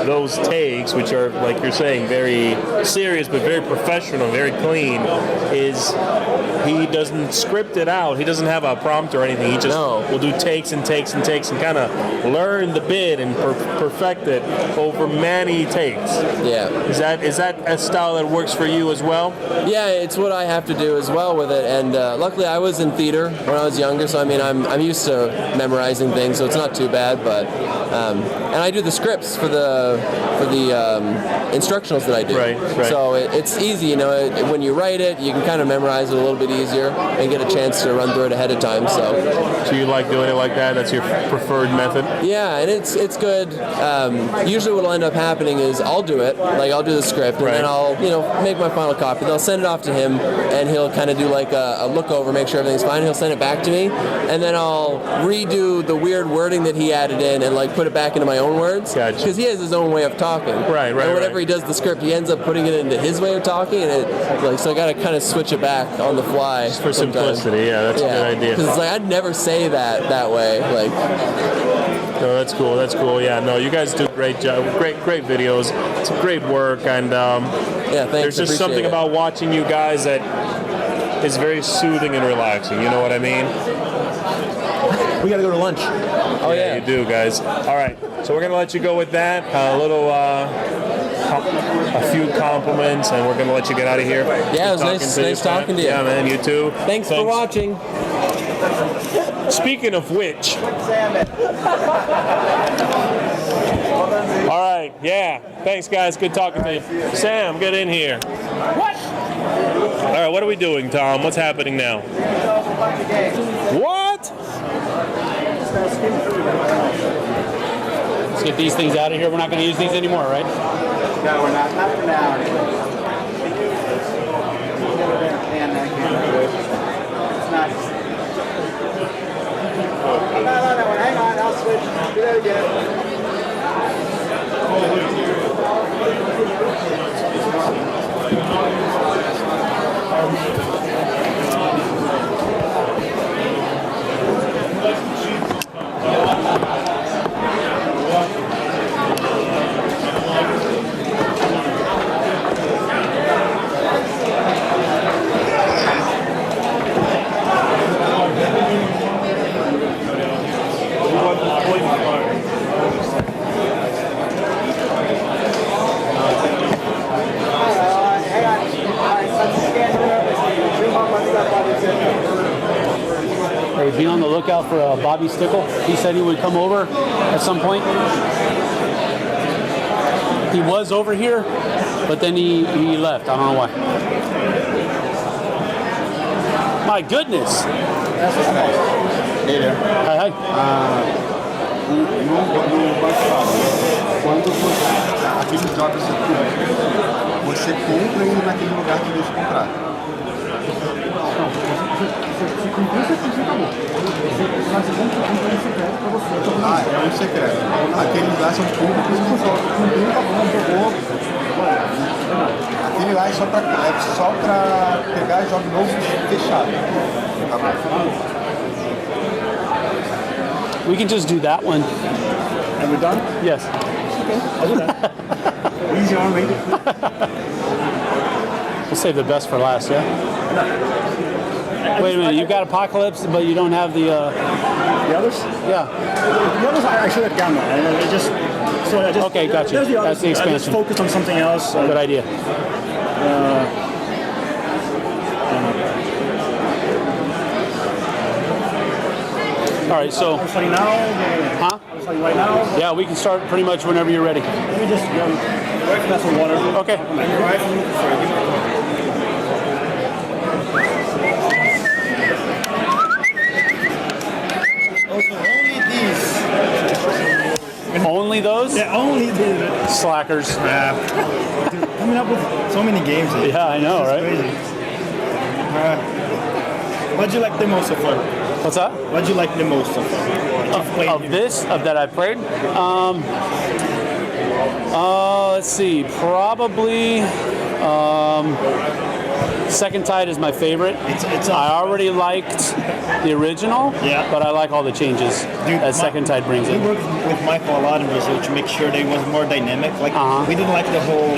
those takes, which are, like you're saying, very serious but very professional, very clean, is he doesn't script it out. He doesn't have a prompt or anything. He just will do takes and takes and takes and kind of learn the bit and perfect it over many takes. Yeah. Is that a style that works for you as well? Yeah, it's what I have to do as well with it. And luckily, I was in theater when I was younger, so I mean, I'm used to memorizing things, so it's not too bad. But and I do the scripts for the instructionals that I do. Right. So it's easy, you know. When you write it, you can kind of memorize it a little bit easier and get a chance to run through it ahead of time. So you like doing it like that? That's your preferred method? Yeah, and it's good. Usually, what'll end up happening is I'll do it, like I'll do the script, and then I'll make my final copy. They'll send it off to him, and he'll kind of do like a look over, make sure everything's fine. He'll send it back to me, and then I'll redo the weird wording that he added in and like put it back into my own words. Gotcha. Because he has his own way of talking. Right. And whenever he does the script, he ends up putting it into his way of talking, and so I got to kind of switch it back on the fly. Just for simplicity, that's a good idea. Because it's like I'd never say that way. Like, no, that's cool. That's cool. Yeah, no, you guys do a great job. Great videos. It's great work, and thanks. There's just something about watching you guys that is very soothing and relaxing. You know what I mean? We gotta go to lunch. Oh yeah, you do, guys. All right, so we're gonna let you go with that. A few compliments, and we're gonna let you get out of here. Yeah, it was nice talking to you. Yeah, man, you too. Thanks for watching. Speaking of which. All right, yeah. Thanks, guys. Good talking to you. Sam, get in here. What? All right, what are we doing, Tom? What's happening now? What? Let's get these things out of here. We're not going to use these anymore, right? No, we're not. Not for now. It's not. No. Hang on. I'll switch. Do that again. Hey, be on the lookout for Bobby Stickle. He said he would come over at some point. He was over here, but then he left. I don't know why. My goodness. Hey there. Hi. Aqueles jogos você compra e naquele lugar que deixa comprar. Se cumprir, você acabou. Mas você compra um secreto para você. Ah, é um secreto. Aqueles lá são públicos e só cumpriu, tá bom, jogou. Aquele lá é só pra pegar jogo novo fechado. Tá bom. We can just do that one. And we're done? Yes. Okay, I'll do that. Easy on, maybe. We'll save the best for last, yeah? Wait a minute, you've got Apocalypse, but you don't have the others? Yeah. The others I should have gotten that. Okay, gotcha. There's the others. That's the expansion. I just focused on something else. Good idea. All right, so. Are we starting now? Huh? Are we starting right now? Yeah, we can start pretty much whenever you're ready. Let me just grab some water. Okay. Only those? Yeah, only these. Slackers. Dude, coming up with so many games. Yeah, I know, right? Crazy. What'd you like the most so far? What's that? What'd you like the most so far? Of that I played? Let's see. Probably Second Tide is my favorite. I already liked the original, but I like all the changes that Second Tide brings in. We worked with Michael a lot in Brazil to make sure that it was more dynamic. Like we didn't like the whole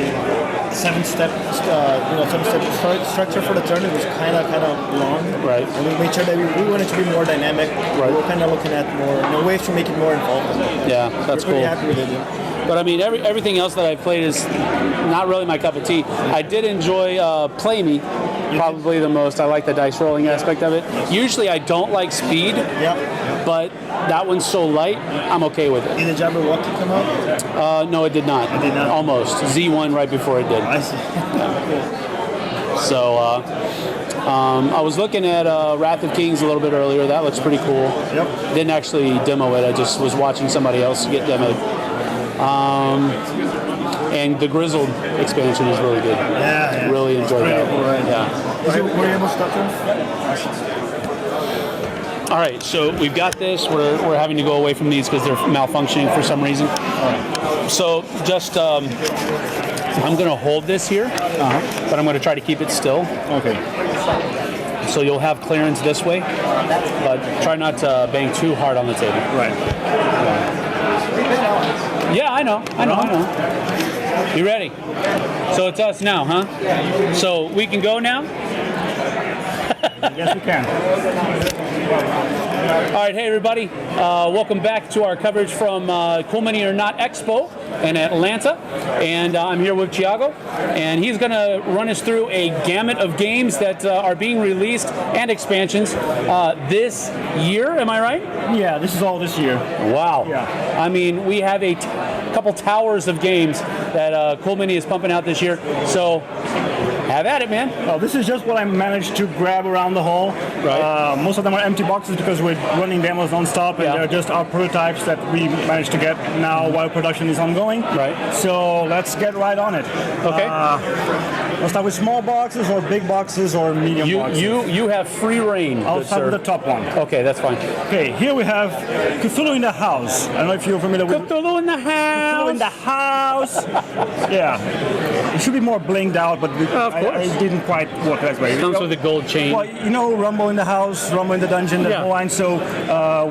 seven-step structure for the turn. It was kind of long. Right. And we made sure that we wanted to be more dynamic. Right. We were kind of looking at more ways to make it more involved. Yeah, that's we're pretty cool. happy with it. Yeah. But I mean, everything else that I've played is not really my cup of tea. I did enjoy Play Me probably the most. I like the dice rolling aspect of it. Usually I don't like speed, but that one's so light, I'm okay with it. Did the Jabberwocky come out? No, it did not. It did not? Almost. Z1 right before it did. I see. So I was looking at Wrath of Kings a little bit earlier. That looks pretty cool. Yep. Didn't actually demo it. I just was watching somebody else get demoed. And the Grizzled expansion is really good. Yeah. Really enjoyed that. Cool, right? Yeah. Were you able to stop them? All right, so we've got this. We're having to go away from these because they're malfunctioning for some reason. So just I'm going to hold this here, but I'm going to try to keep it still. Okay. So you'll have clearance this way, but try not to bang too hard on the table. Right. Yeah, I know. You ready? So it's us now, huh? So we can go now? Yes, we can. All right, hey everybody. Welcome back to our coverage from Cool Mini or Not Expo in Atlanta. And I'm here with Thiago, and he's going to run us through a gamut of games that are being released and expansions this year. Am I right? Yeah, this is all this year. Wow. Yeah. I mean, we have a couple towers of games that Cool Mini is pumping out this year. So have at it, man. Well, this is just what I managed to grab around the hall. Right. Most of them are empty boxes because we're running demos non-stop, and they're just our prototypes that we managed to get now while production is ongoing. Right. So let's get right on it. Okay. We'll start with small boxes or big boxes or medium boxes. You have free reign. I'll good start sir. with the top one. Okay, that's fine. Okay, here we have Cthulhu in the House. I don't know if you're familiar with Cthulhu in the house. Cthulhu in the House. Yeah. It should be more blinged out, but I didn't quite work that way. It comes with a gold chain. Well, you know, Rumble in the House, Rumble in the Dungeon, the whole line. So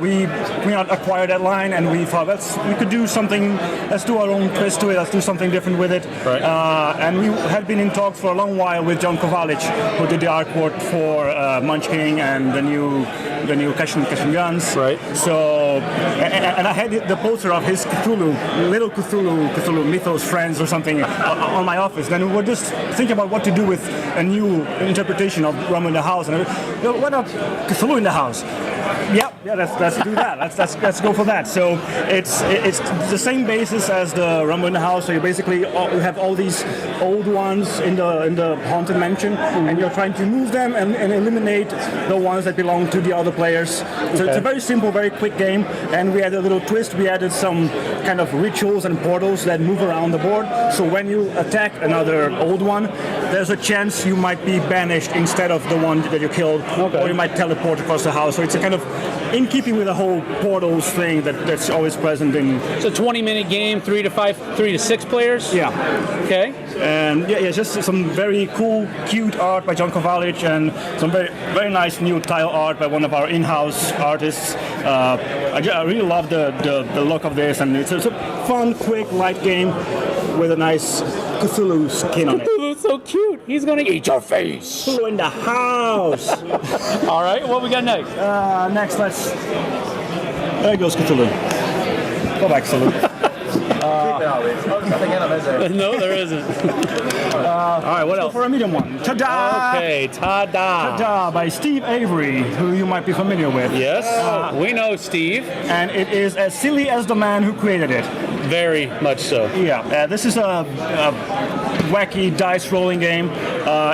we acquired that line, and we thought we could do something. Let's do our own twist to it. Let's do something different with it. Right. And we had been in talks for a long while with John Kovalic, who did the artwork for Munchkin and the new Cash and Guns. Right. So, and I had the poster of his Cthulhu, little Cthulhu Mythos Friends or something on my office. Then we were just thinking about what to do with a new interpretation of Rumble in the House. And what about Cthulhu in the House? Yeah, let's do that. Let's go for that. So it's the same basis as the Rumble in the House. So you basically you have all these old ones in the haunted mansion, and you're trying to move them and eliminate the ones that belong to the other players. So it's a very simple, very quick game. And we added a little twist. We added some kind of rituals and portals that move around the board. So when you attack another old one, there's a chance you might be banished instead of the one that you killed, or you might teleport across the house. So it's a kind of in keeping with the whole portals thing that's always present in. It's a 20-minute game, 3 to 6 players. Yeah. Okay. And just some very cool, cute art by John Kovalic, and some very, very nice new tile art by one of our in-house artists. I really love the look of this, and it's a fun, quick, light game with a nice Cthulhu skin on it. Cthulhu's so cute. He's gonna eat your face. Cthulhu in the house. All right. What we got next? Next, there goes Cthulhu. Go back, Cthulhu. No, there isn't. All right, what else? For a medium one. Ta-da! Okay, ta-da. Ta-da by Steve Avery, who you might be familiar with. Yes, we know Steve. And it is as silly as the man who created it. Very much so. Yeah, this is a wacky dice rolling game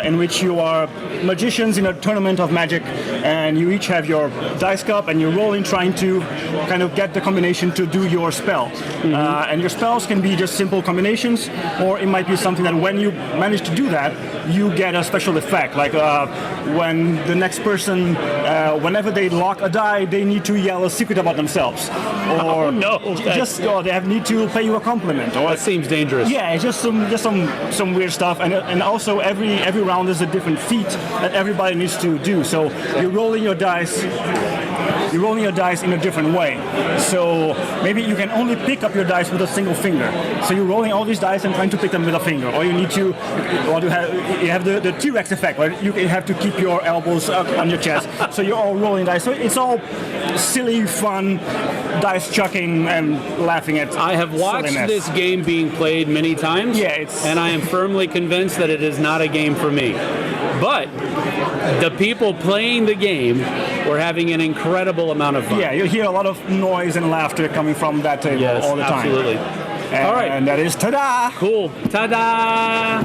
in which you are magicians in a tournament of magic, and you each have your dice cup, and you're rolling trying to kind of get the combination to do your spell. And your spells can be just simple combinations, or it might be something that when you manage to do that, you get a special effect. Like when the next person, whenever they lock a die, they need to yell a secret about themselves. Or no, or they need to pay you a compliment. Or that seems dangerous. yeah, it's just some some weird stuff, and also every round is a different feat that everybody needs to do. So you're rolling your dice. You're rolling your dice in a different way. So maybe you can only pick up your dice with a single finger. So you're rolling all these dice and trying to pick them with a finger. Or you need to, you have the T-Rex effect, where you have to keep your elbows up on your chest. So you're all rolling dice. So it's all silly, fun, dice chucking and laughing at. I have watched silliness. this game being played many times. Yeah, and I am firmly convinced that it is not a game for me. But the people playing the game were having an incredible amount of fun. Yeah, you hear a lot of noise and laughter coming from that table all the time. Absolutely. All right. And that is ta-da! Cool. Ta-da!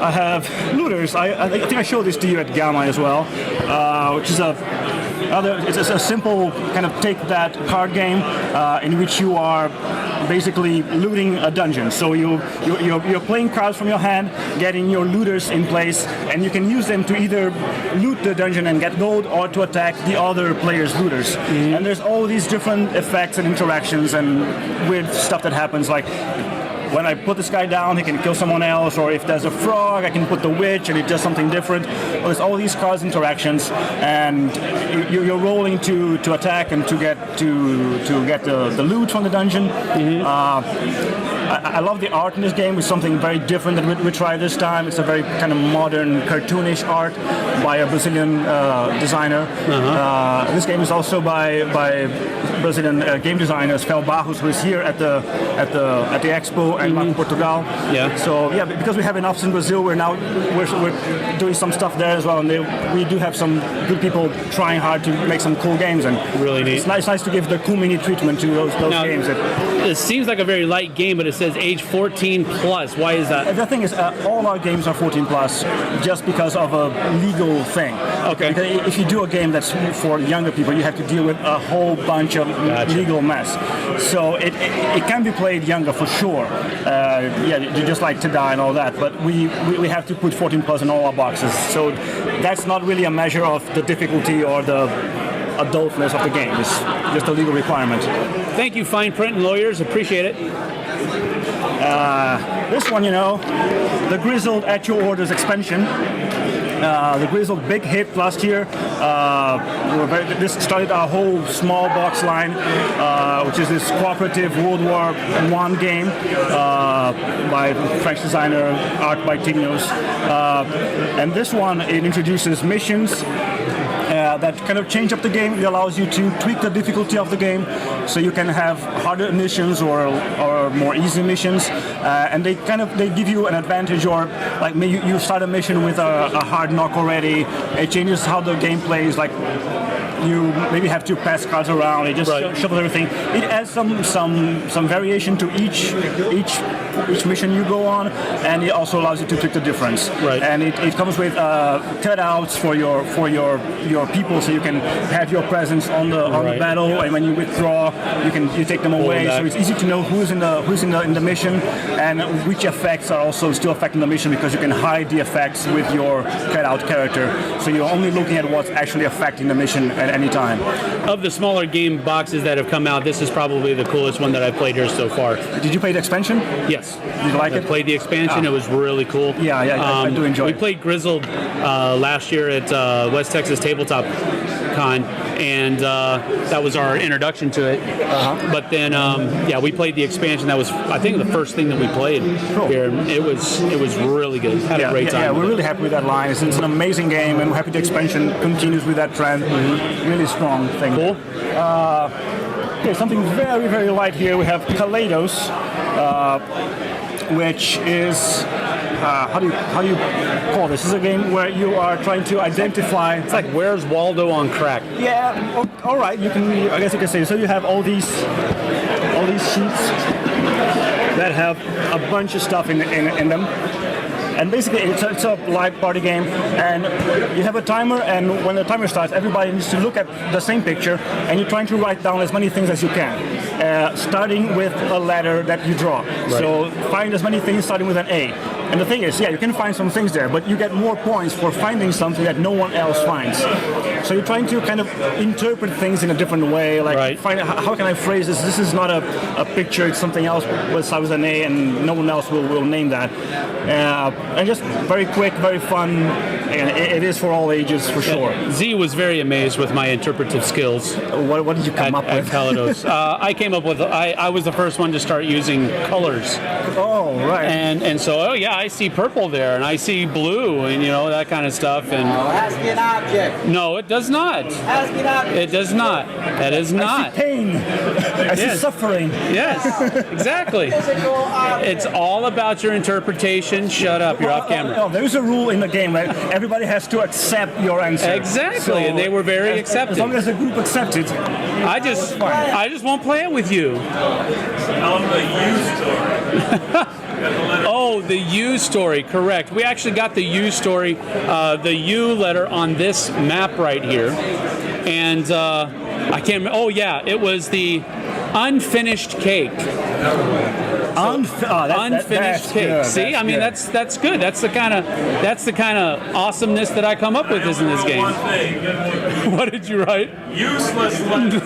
I have looters. I think I showed this to you at Gamma as well, which is it's a simple kind of take that card game in which you are basically looting a dungeon. So you're playing cards from your hand, getting your looters in place, and you can use them to either loot the dungeon and get gold, or to attack the other player's looters. Mm-hmm. And there's all these different effects and interactions and weird stuff that happens, like when I put this guy down, he can kill someone else, or if there's a frog, I can put the witch and it does something different. Well, there's all these cards interactions, and you're rolling to attack and to get the loot from the dungeon. Mm-hmm. I love the art in this game. It's something very different that we tried this time. It's a very kind of modern, cartoonish art by a Brazilian designer. Uh-huh. This game is also by Brazilian game designers, Fel Barros, who is here at the Expo and mm-hmm. Portugal. Yeah. So yeah, because we have an office in Brazil, we're doing some stuff there as well, and we do have some good people trying hard to make some cool games. And really neat. It's nice to give the cool mini treatment to those now, games. It seems like a very light game, but it says age 14 plus. Why is that? The thing is, all our games are 14 plus, just because of a legal thing. Okay. Because if you do a game that's for younger people, you have to deal with a whole bunch of legal mess. So it can be played younger for sure. You just like to die and all that, but we have to put 14 plus in all our boxes. So that's not really a measure of the difficulty or the adultness of the game. It's just a legal requirement. Thank you, fine print and lawyers. Appreciate it. This one, the Grizzled At Your Orders expansion. The Grizzled big hit last year. This started our whole small box line, which is this Cooperative World War I game by French designer, art by Tignos. And this one, it introduces missions that kind of change up the game. It allows you to tweak the difficulty of the game, so you can have harder missions or more easy missions, and they give you an advantage, or like maybe you start a mission with a hard knock already. It changes how the game plays. Like you maybe have to pass cards around. It just shuffles everything. It adds some variation to each mission you go on, and it also allows you to pick the difference. Right. And it comes with cutouts for your people, so you can have your presence on the battle, and when you withdraw, you take them away. So it's easy to know who's in the mission, and which effects are also still affecting the mission, because you can hide the effects with your cutout character. So you're only looking at what's actually affecting the mission at any time. Of the smaller game boxes that have come out, this is probably the coolest one that I've played here so far. Did you play the expansion? Yes. Did you like it? I played the expansion. It was really cool. Yeah, I do enjoy it. We played Grizzled last year at West Texas Tabletop Con, and that was our introduction to it. Uh-huh. But then, we played the expansion. That was, I think, the first thing that we played here. It was really good. Had a great time. Yeah, we're really happy with that line. It's an amazing game, and we're happy the expansion continues with that trend. Mm-hmm. Really strong thing. Cool. Okay, something very, very light here. We have Kaleidos, which is how do you call this? This is a game where you are trying to identify. It's like Where's Waldo on crack. Yeah. All right. I guess you can say. So you have all these sheets that have a bunch of stuff in them. And basically, it's a live party game, and you have a timer, and when the timer starts, everybody needs to look at the same picture, and you're trying to write down as many things as you can, starting with a letter that you draw. Right. So find as many things starting with an A. And the thing is, yeah, you can find some things there, but you get more points for finding something that no one else finds. So you're trying to kind of interpret things in a different way, like find how can I phrase this? This is not a picture, it's something else with an A, and no one else will name that. And just very quick, very fun, and it is for all ages for sure. Z was very amazed with my interpretive skills. What did you come up with? At Kalados. I came up with, I was the first one to start using colors. Oh, right. And so, oh yeah, I see purple there, and I see blue, and you know, that kind of stuff. And It has to be an object. no, it does not. It has to be an object. It does not. That is I not. see pain. I see suffering. Yes, exactly. Physical object. It's all about your interpretation. Shut up, you're off camera. No, there is a rule in the game, right? Everybody has to accept your answer. Exactly, and they were very accepting. As long as the group accepts it. I just won't play it with you. Oh, the U story, correct. We actually got the U story, the U letter on this map right here. And I can't remember. Oh, yeah, it was the unfinished cake. Unfinished cake. Good. See, I mean, that's good. That's the kind of awesomeness that I come up with is in this game. What did you write? Useless letter.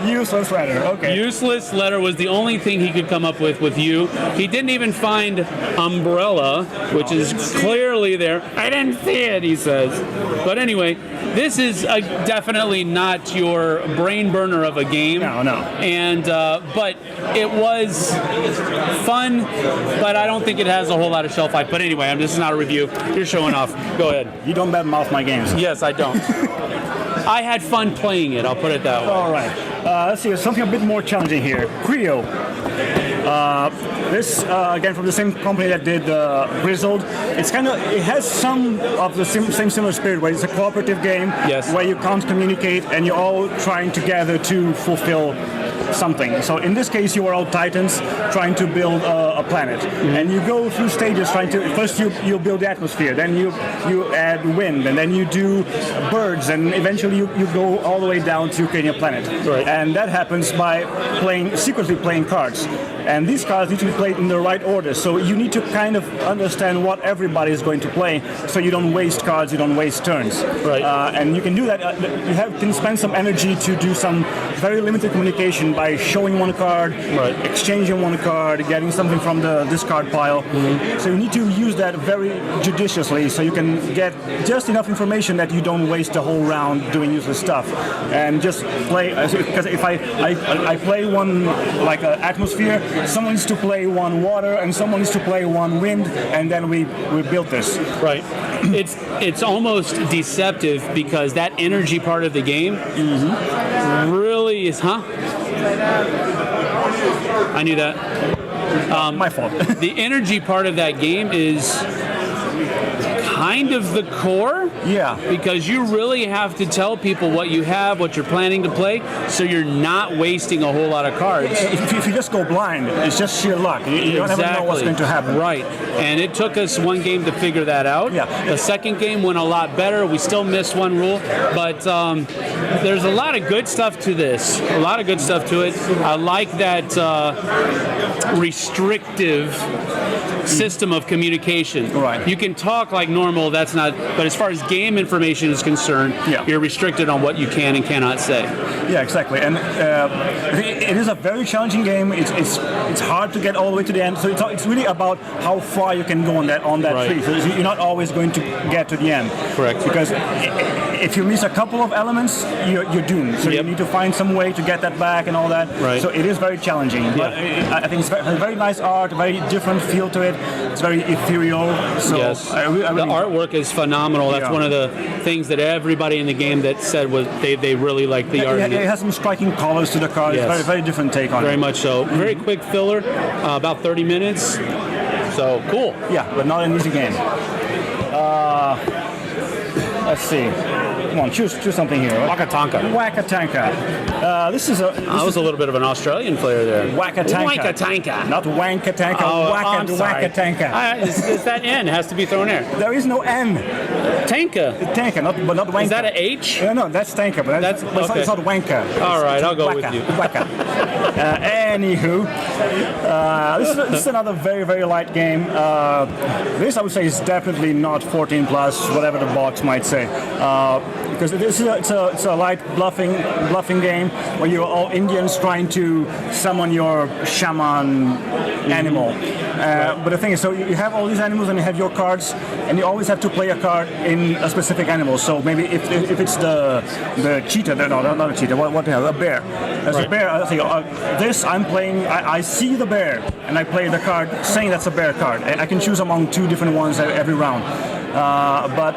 Useless letter. Okay. Useless letter was the only thing he could come up with you. He didn't even find umbrella, which is clearly there. I didn't see it, he says. But anyway, this is definitely not your brain burner of a game. No. And but it was fun, but I don't think it has a whole lot of shelf life. But anyway, this is not a review. You're showing off. Go ahead. You don't badmouth my games. Yes, I don't. I had fun playing it. I'll put it that way. All right. Let's see. Something a bit more challenging here. Creo. This again from the same company that did Grizzled. It has some of the same similar spirit, where it's a cooperative game. Yes. Where you can't communicate and you're all trying together to fulfill something. So in this case, you are all titans trying to build a planet, and you go through stages trying to. First, you build the atmosphere, then you add wind, and then you do birds, and eventually you go all the way down to creating a planet. Right. And that happens by secretly playing cards. And these cards need to be played in the right order. So you need to kind of understand what everybody is going to play, so you don't waste cards, you don't waste turns. Right. And you can do that. You can spend some energy to do some very limited communication by showing one card, exchanging one card, getting something from the discard pile. So you need to use that very judiciously, so you can get just enough information that you don't waste the whole round doing useless stuff. And just play, because if I play one like an atmosphere, someone needs to play one water, and someone needs to play one wind, and then we built this. Right. It's almost deceptive, because that energy part of the game really is, I knew that. My fault. The energy part of that game is kind of the core. Yeah. Because you really have to tell people what you have, what you're planning to play, so you're not wasting a whole lot of cards. If you just go blind, it's just sheer luck. You don't ever know what's going to happen. Right. And it took us one game to figure that out. Yeah. The second game went a lot better. We still missed one rule, but there's a lot of good stuff to this. A lot of good stuff to it. I like that restrictive system of communication. Right. You can talk like normal, that's not, but as far as game information is concerned, you're restricted on what you can and cannot say. Yeah, exactly. And it is a very challenging game. It's hard to get all the way to the end. So it's really about how far you can go on that tree. So you're not always going to get to the end. Correct. Because if you miss a couple of elements, you're doomed. So you need to find some way to get that back and all that. Right. So it is very challenging. But I think it's a very nice art, a very different feel to it. It's very ethereal. So yes. I really, the artwork is phenomenal. That's one of the things that everybody in the game that said was they really liked the art. It has some striking colors to the card. Yes. It's very, very different take on it. Very much so. Very quick filler, about 30 minutes. So cool. Yeah, but not an easy game. Let's see. Come on, choose something here. Wakatanka. This is a. I was a little bit of an Australian player there. Wakatanka. Not Wankatanka. Wakatanka. Is that N has to be thrown there? There is no N. Tanka. Tanka, but not Wanka. Is that an H? No, that's Tanka, but it's not Wanka. All right, I'll go with you. Waka. And Anywho, this is another very, very light game. This, I would say, is definitely not 14 plus, whatever the box might say. Because it's a light bluffing game where you're all Indians trying to summon your shaman animal. But the thing is, so you have all these animals and you have your cards, and you always have to play a card in a specific animal. So maybe if it's the cheetah, no, not a cheetah, what the hell, a bear. As a bear, I think this I'm playing. I see the bear, and I play the card saying that's a bear card. I can choose among 2 different ones every round, but.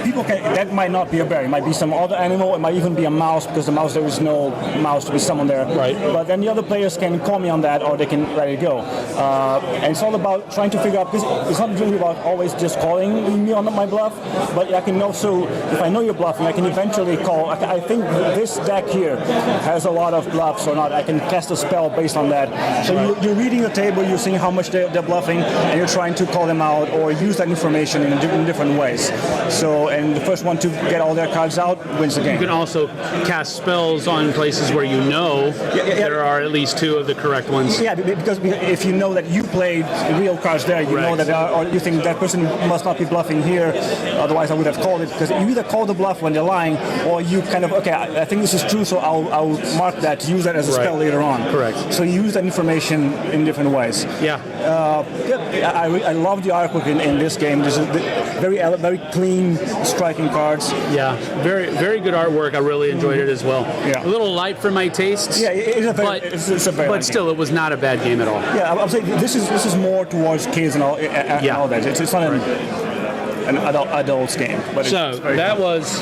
People that might not be a bear. It might be some other animal. It might even be a mouse, because the mouse, there is no mouse to be summoned there. Right. But then the other players can call me on that, or they can let it go. And it's all about trying to figure out, because it's not really about always just calling me on my bluff, but I can also, if I know you're bluffing, I can eventually call. I think this deck here has a lot of bluffs or not. I can cast a spell based on that. So you're reading the table, you're seeing how much they're bluffing, and you're trying to call them out or use that information in different ways. So, and the first one to get all their cards out wins the game. You can also cast spells on places where you know there are at least 2 of the correct ones. Yeah, because if you know that you played real cards there, you know that or you think that person must not be bluffing here, otherwise I would have called it. Because you either call the bluff when they're lying, or you kind of, okay, I think this is true, so I'll mark that, use that as a spell later on. Correct. So you use that information in different ways. Yeah. I love the artwork in this game. There's very clean striking cards. Yeah, very, very good artwork. I really enjoyed it as well. Yeah. A little light for my tastes. Yeah, it's a very but still, it was not a bad game at all. Yeah, I'm saying this is more towards kids and all that. It's not an adult's game. But so that was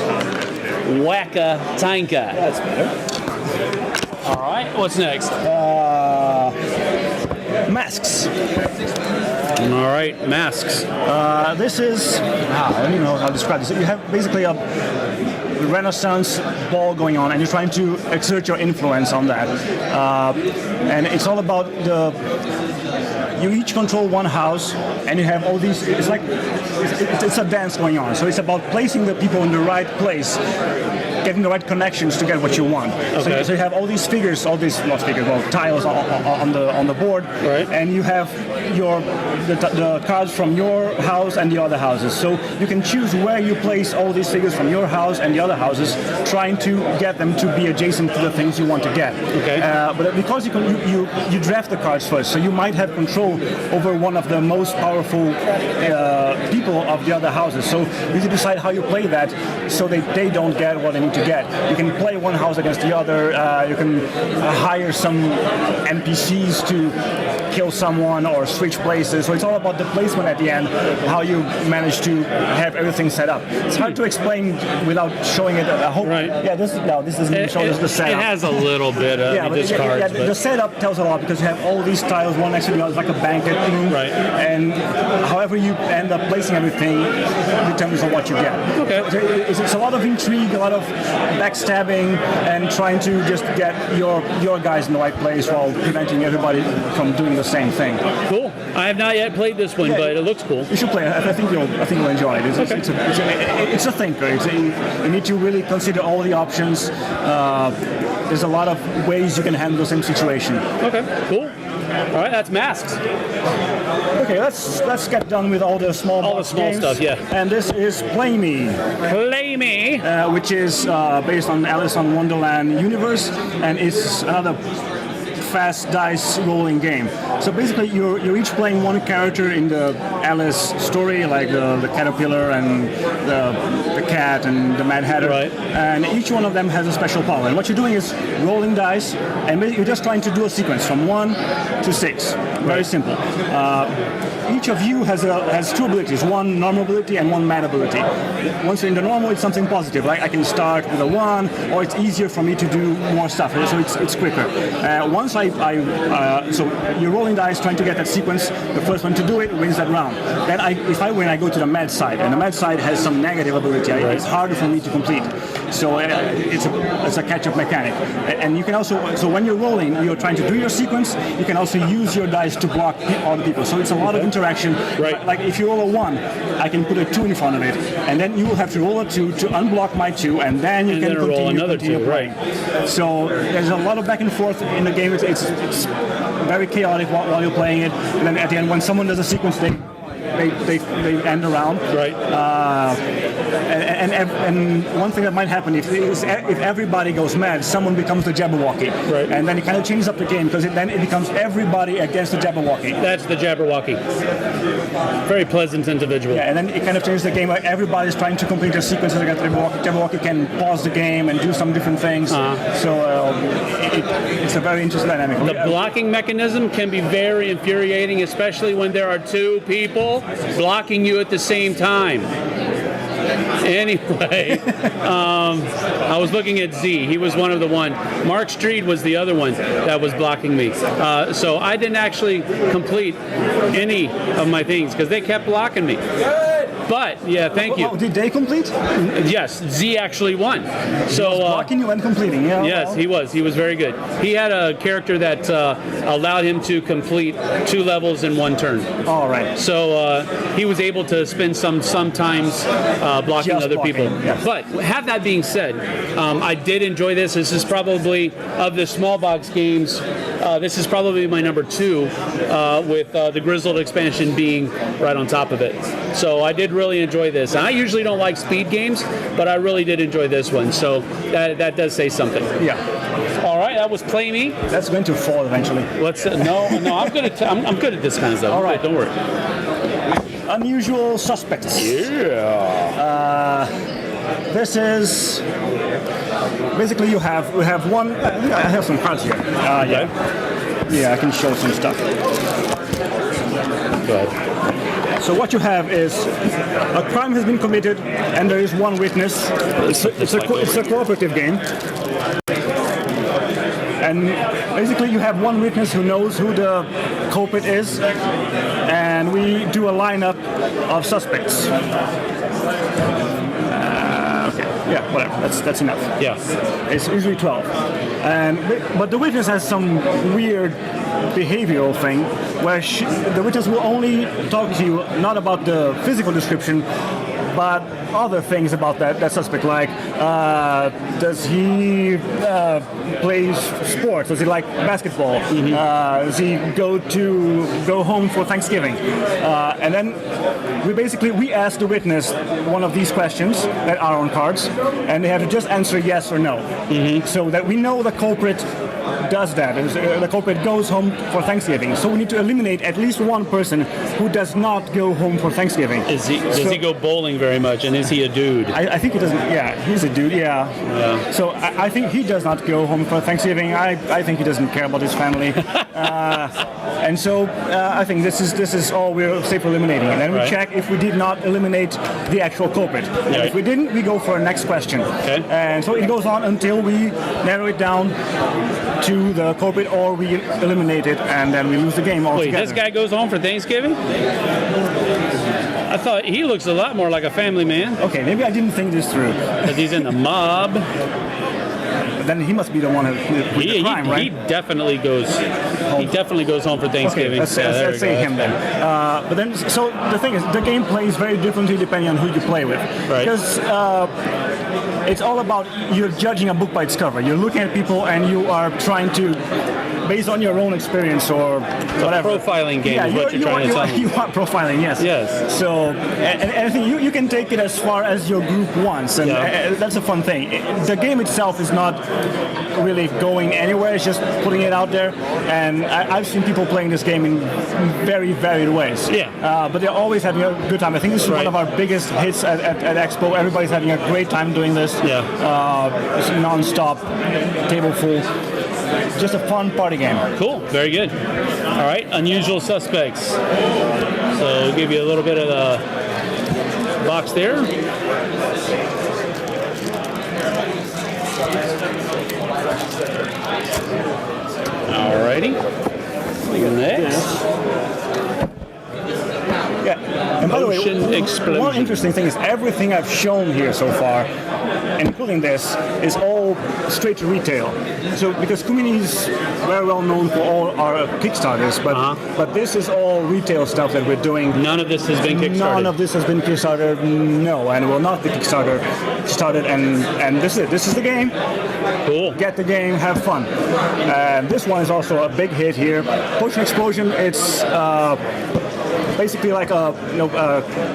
Wacka Tanka. That's better. All right, what's next? Masks. All right, masks. This is, I don't know how to describe this. You have basically a Renaissance ball going on, and you're trying to exert your influence on that. And it's all about you each control one house, and you have all these, it's a dance going on. So it's about placing the people in the right place, getting the right connections to get what you want. Okay. So you have all these figures, tiles on the board, right. And you have the cards from your house and the other houses. So you can choose where you place all these figures from your house and the other houses, trying to get them to be adjacent to the things you want to get. Okay. But because you draft the cards first, so you might have control over one of the most powerful people of the other houses. So you need to decide how you play that, so they don't get what they need to get. You can play one house against the other. You can hire some NPCs to kill someone or switch places. So it's all about the placement at the end, how you manage to have everything set up. It's hard to explain without showing it. I hope. Right. Yeah, this doesn't show us the setup. It has a little bit of these cards. The setup tells a lot, because you have all these tiles one next to the other, like a banquet thing. Right. And however you end up placing everything determines on what you get. Okay. So it's a lot of intrigue, a lot of backstabbing, and trying to just get your guys in the right place while preventing everybody from doing the same thing. Cool. I have not yet played this one, but it looks cool. You should play it. I think you'll enjoy it. It's a thinker. You need to really consider all the options. There's a lot of ways you can handle the same situation. Okay, cool. All right, that's masks. Okay, let's get done with all the small games. Stuff, yeah. And this is Play Me. Play Me, which is based on Alice in Wonderland universe, and it's another fast dice rolling game. So basically you're each playing one character in the Alice story, like the caterpillar and the cat and the Mad Hatter. Right. And each one of them has a special power. And what you're doing is rolling dice, and you're just trying to do a sequence from 1 to 6. Very simple. Each of you has 2 abilities, one normal ability and one mad ability. Once you're in the normal, it's something positive, like I can start with a 1, or it's easier for me to do more stuff, so it's quicker. Once so you're rolling dice trying to get that sequence, the first one to do it wins that round. Then if I win, I go to the mad side, and the mad side has some negative ability. It's harder for me to complete. So it's a catch-up mechanic. And you can also, so when you're rolling, you're trying to do your sequence, you can also use your dice to block other people. So it's a lot of interaction. Right. Like if you roll a 1, I can put a 2 in front of it, and then you will have to roll a 2 to unblock my 2, and then you can roll another 2, playing. So there's a lot of back and forth in the game. It's very chaotic while you're playing it, and then at the end, when someone does a sequence, they end around. Right. And one thing that might happen if everybody goes mad, someone becomes the Jabberwocky. Right. And then it kind of changes up the game because then it becomes everybody against the Jabberwocky. That's the Jabberwocky. Very pleasant individual. Yeah, and then it kind of changes the game. Like everybody's trying to complete their sequences against the Jabberwocky. Jabberwocky can pause the game and do some different things. So it's a very interesting dynamic. The blocking mechanism can be very infuriating, especially when there are 2 people blocking you at the same time. Anyway, I was looking at Z. He was one of the one. Mark Street was the other one that was blocking me. So I didn't actually complete any of my things because they kept blocking me. But yeah, thank you. Oh, did they complete? Yes, Z actually won. So blocking you and completing. Yeah. Yes, he was. He was very good. He had a character that allowed him to complete 2 levels in 1 turn. All right. So he was able to spend sometimes blocking Just other people. Yes. But have that being said, I did enjoy this. This is probably of the small box games. This is probably my number 2, with the Grizzled expansion being right on top of it. So I did really enjoy this. I usually don't like speed games, but I really did enjoy this one. So that does say something. Yeah. All right, that was Play Me. That's going to fall eventually. Let's no, I'm good at I'm good at this kind of stuff. All right, don't worry. Unusual Suspects. Yeah. This is basically we have one. I have some cards here. Yeah, I can show some stuff. Good. So what you have is a crime has been committed, and there is one witness. It's a cooperative game, and basically you have one witness who knows who the culprit is, and we do a lineup of suspects. Okay, yeah, whatever. That's enough. Yeah. It's usually 12, but the witness has some weird behavioral thing where the witness will only talk to you not about the physical description but other things about that suspect, like does he play sports? Does he like basketball? Does he go home for Thanksgiving? And then we ask the witness one of these questions that are on cards, and they have to just answer yes or no, so that we know the culprit does that. The culprit goes home for Thanksgiving. So we need to eliminate at least one person who does not go home for Thanksgiving. Does he go bowling very much, and is he a dude? I think he doesn't. Yeah, he's a dude. Yeah. So I think he does not go home for Thanksgiving. I think he doesn't care about his family. And so I think this is all we're safe for eliminating. And then we check if we did not eliminate the actual culprit. And if we didn't, we go for a next question. Okay. And so it goes on until we narrow it down to the culprit, or we eliminate it, and then we lose the game altogether. Wait, this guy goes home for Thanksgiving? I thought he looks a lot more like a family man. Okay, maybe I didn't think this through. Because he's in the mob. But then he must be the one who the crime, right? He definitely goes. He definitely goes home for Thanksgiving. Okay, let's say him then. But then, so the thing is, the game plays very differently depending on who you play with. Right. Because it's all about you're judging a book by its cover. You're looking at people and you are trying to, based on your own experience or whatever. A profiling game is what you're trying to tell me. You are profiling, yes. Yes. So, and I think you can take it as far as your group wants, and that's a fun thing. The game itself is not really going anywhere. It's just putting it out there, and I've seen people playing this game in very varied ways. Yeah. But they're always having a good time. I think this is one of our biggest hits at Expo. Everybody's having a great time doing this. Yeah. It's non-stop, table full. Just a fun party game. Cool. Very good. All right. Unusual Suspects. So we'll give you a little bit of the box there. Alrighty. Next. Yeah. And by the way, Ocean Explosion. one interesting thing is everything I've shown here so far including this, is all straight to retail. So because Kumini is very well known for all our Kickstarters, but this is all retail stuff that we're doing. None of this has been Kickstarted. None of this has been Kickstarted, no, and will not be Kickstarted. And this is it. This is the game. Cool. Get the game, have fun. This one is also a big hit here. Potion Explosion. It's basically like a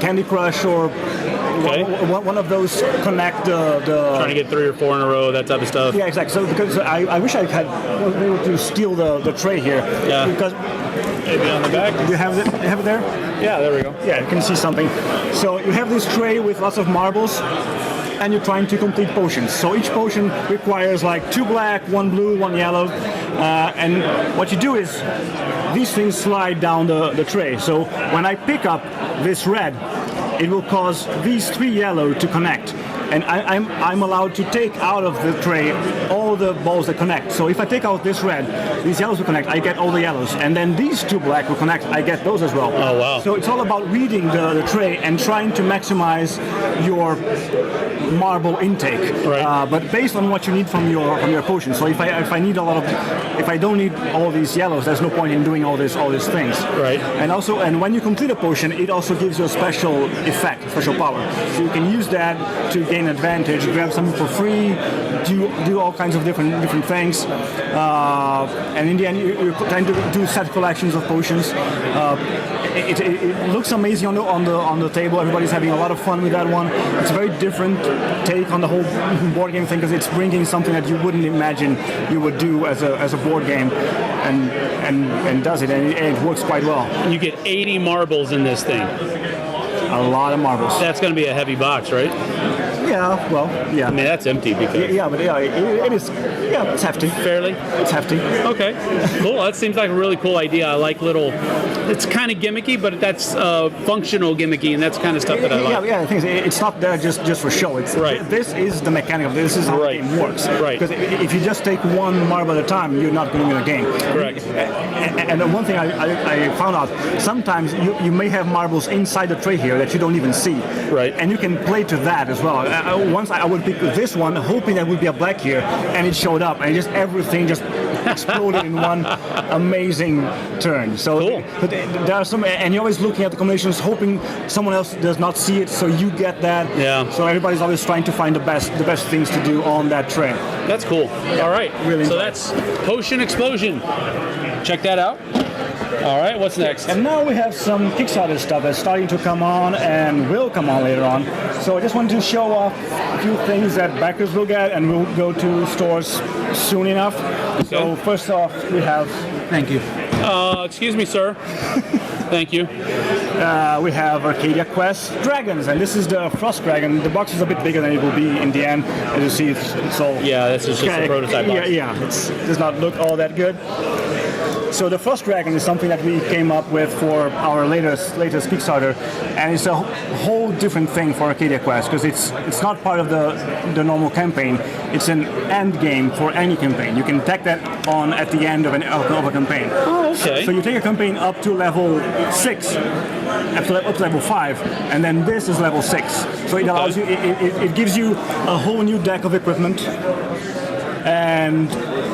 Candy Crush or one of those connect the trying to get 3 or 4 in a row, that type of stuff. Yeah, exactly. So because I wish I was able to steal the tray here. Yeah. Because maybe on the back. You have it there? Yeah, there we go. Yeah, you can see something. So you have this tray with lots of marbles, and you're trying to complete potions. So each potion requires like 2 black, 1 blue, 1 yellow, and what you do is these things slide down the tray. So when I pick up this red, it will cause these 3 yellow to connect. And I'm allowed to take out of the tray all the balls that connect. So if I take out this red, these yellows will connect, I get all the yellows. And then these 2 black will connect, I get those as well. Oh, wow. So it's all about reading the tray and trying to maximize your marble intake. Right. But based on what you need from your potion. So if I need if I don't need all these yellows, there's no point in doing all these things. Right. And when you complete a potion, it also gives you a special effect, special power. So you can use that to gain advantage, grab something for free, do all kinds of different things, and in the end you're trying to do set collections of potions. It looks amazing on the table. Everybody's having a lot of fun with that one. It's a very different take on the whole board game thing because it's bringing something that you wouldn't imagine you would do as a board game, and does it, and it works quite well. And you get 80 marbles in this thing. A lot of marbles. That's going to be a heavy box, right? Yeah, well, yeah. I mean, that's empty because... Yeah, but yeah, it is. Yeah, it's hefty. Fairly? It's hefty. Okay, cool. That seems like a really cool idea. I like little... It's kind of gimmicky, but that's functional gimmicky, and that's kind of stuff that I like. Yeah, the thing is, it's not there just for show. It's right. This is the mechanic of this. This is how the game works. Right. Because if you just take 1 marble at a time, you're not going to win a game. Correct. And the one thing I found out, sometimes you may have marbles inside the tray here that you don't even see. Right. And you can play to that as well. Once I would pick this one, hoping that would be a black here, and it showed up, and everything just exploded in one amazing turn. So cool. But there are some, and you're always looking at the combinations, hoping someone else does not see it, so you get that. Yeah. So everybody's always trying to find the best things to do on that tray. That's cool. All right. Really. So that's Potion Explosion. Check that out. All right, what's next? And now we have some Kickstarter stuff that's starting to come on and will come on later on. So I just wanted to show off a few things that backers will get, and we'll go to stores soon enough. Okay. So first off, we have... Thank you. Excuse me, sir. Thank you. We have Arcadia Quest Dragons, and this is the Frost Dragon. The box is a bit bigger than it will be in the end. As you see, it's all... Yeah, this is just a prototype box. Yeah, it does not look all that good. So the Frost Dragon is something that we came up with for our latest Kickstarter, and it's a whole different thing for Arcadia Quest because it's not part of the normal campaign. It's an end game for any campaign. You can tack that on at the end of a campaign. Oh, okay. So you take a campaign up to level 6, up to level 5, and then this is level 6. So it allows you, it gives you a whole new deck of equipment. And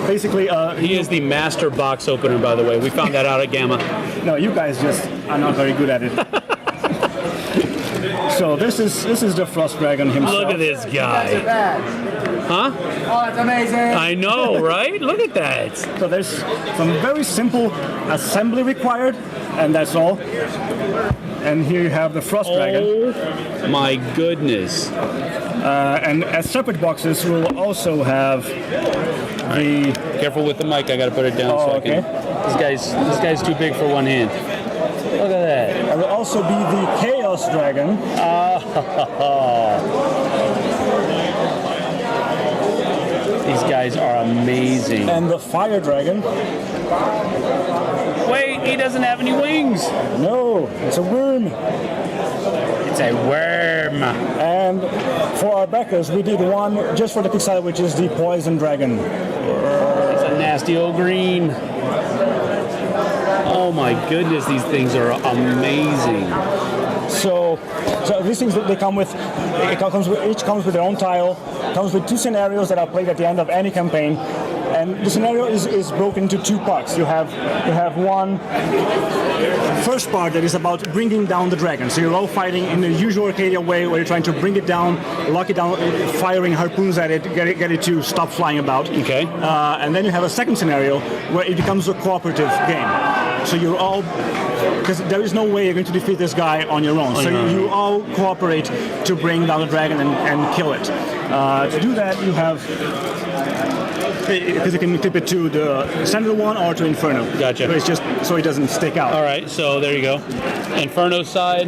basically... he is the master box opener, by the way. We found that out at Gamma. No, you guys just are not very good at it. So this is the Frost Dragon himself. Look at this guy. Huh? Oh, that's amazing. I know, right? Look at that. So there's some very simple assembly required, and that's all. And here you have the Frost Dragon. Oh my goodness. And as separate boxes, we'll also have the... Careful with the mic, I gotta put it down so I can... This guy's too big for one hand. Look at that. There will also be the Chaos Dragon. These guys are amazing. And the Fire Dragon. Wait, he doesn't have any wings. No, it's a worm. It's a worm. And for our backers, we did one just for the Kickstarter, which is the Poison Dragon. It's a nasty old green. Oh my goodness, these things are amazing. So So these things they come with, each comes with their own tile, comes with 2 scenarios that are played at the end of any campaign. And the scenario is broken into 2 parts. You have one first part that is about bringing down the dragon. So you're all fighting in the usual Arcadia way, where you're trying to bring it down, lock it down, firing harpoons at it, get it to stop flying about. Okay. And then you have a second scenario where it becomes a cooperative game. So you're all, because there is no way you're going to defeat this guy on your own. So you all cooperate to bring down the dragon and kill it. To do that, you have, because you can clip it to the standard one or to Inferno. Gotcha. But it's just so it doesn't stick out. All right, so there you go. Inferno side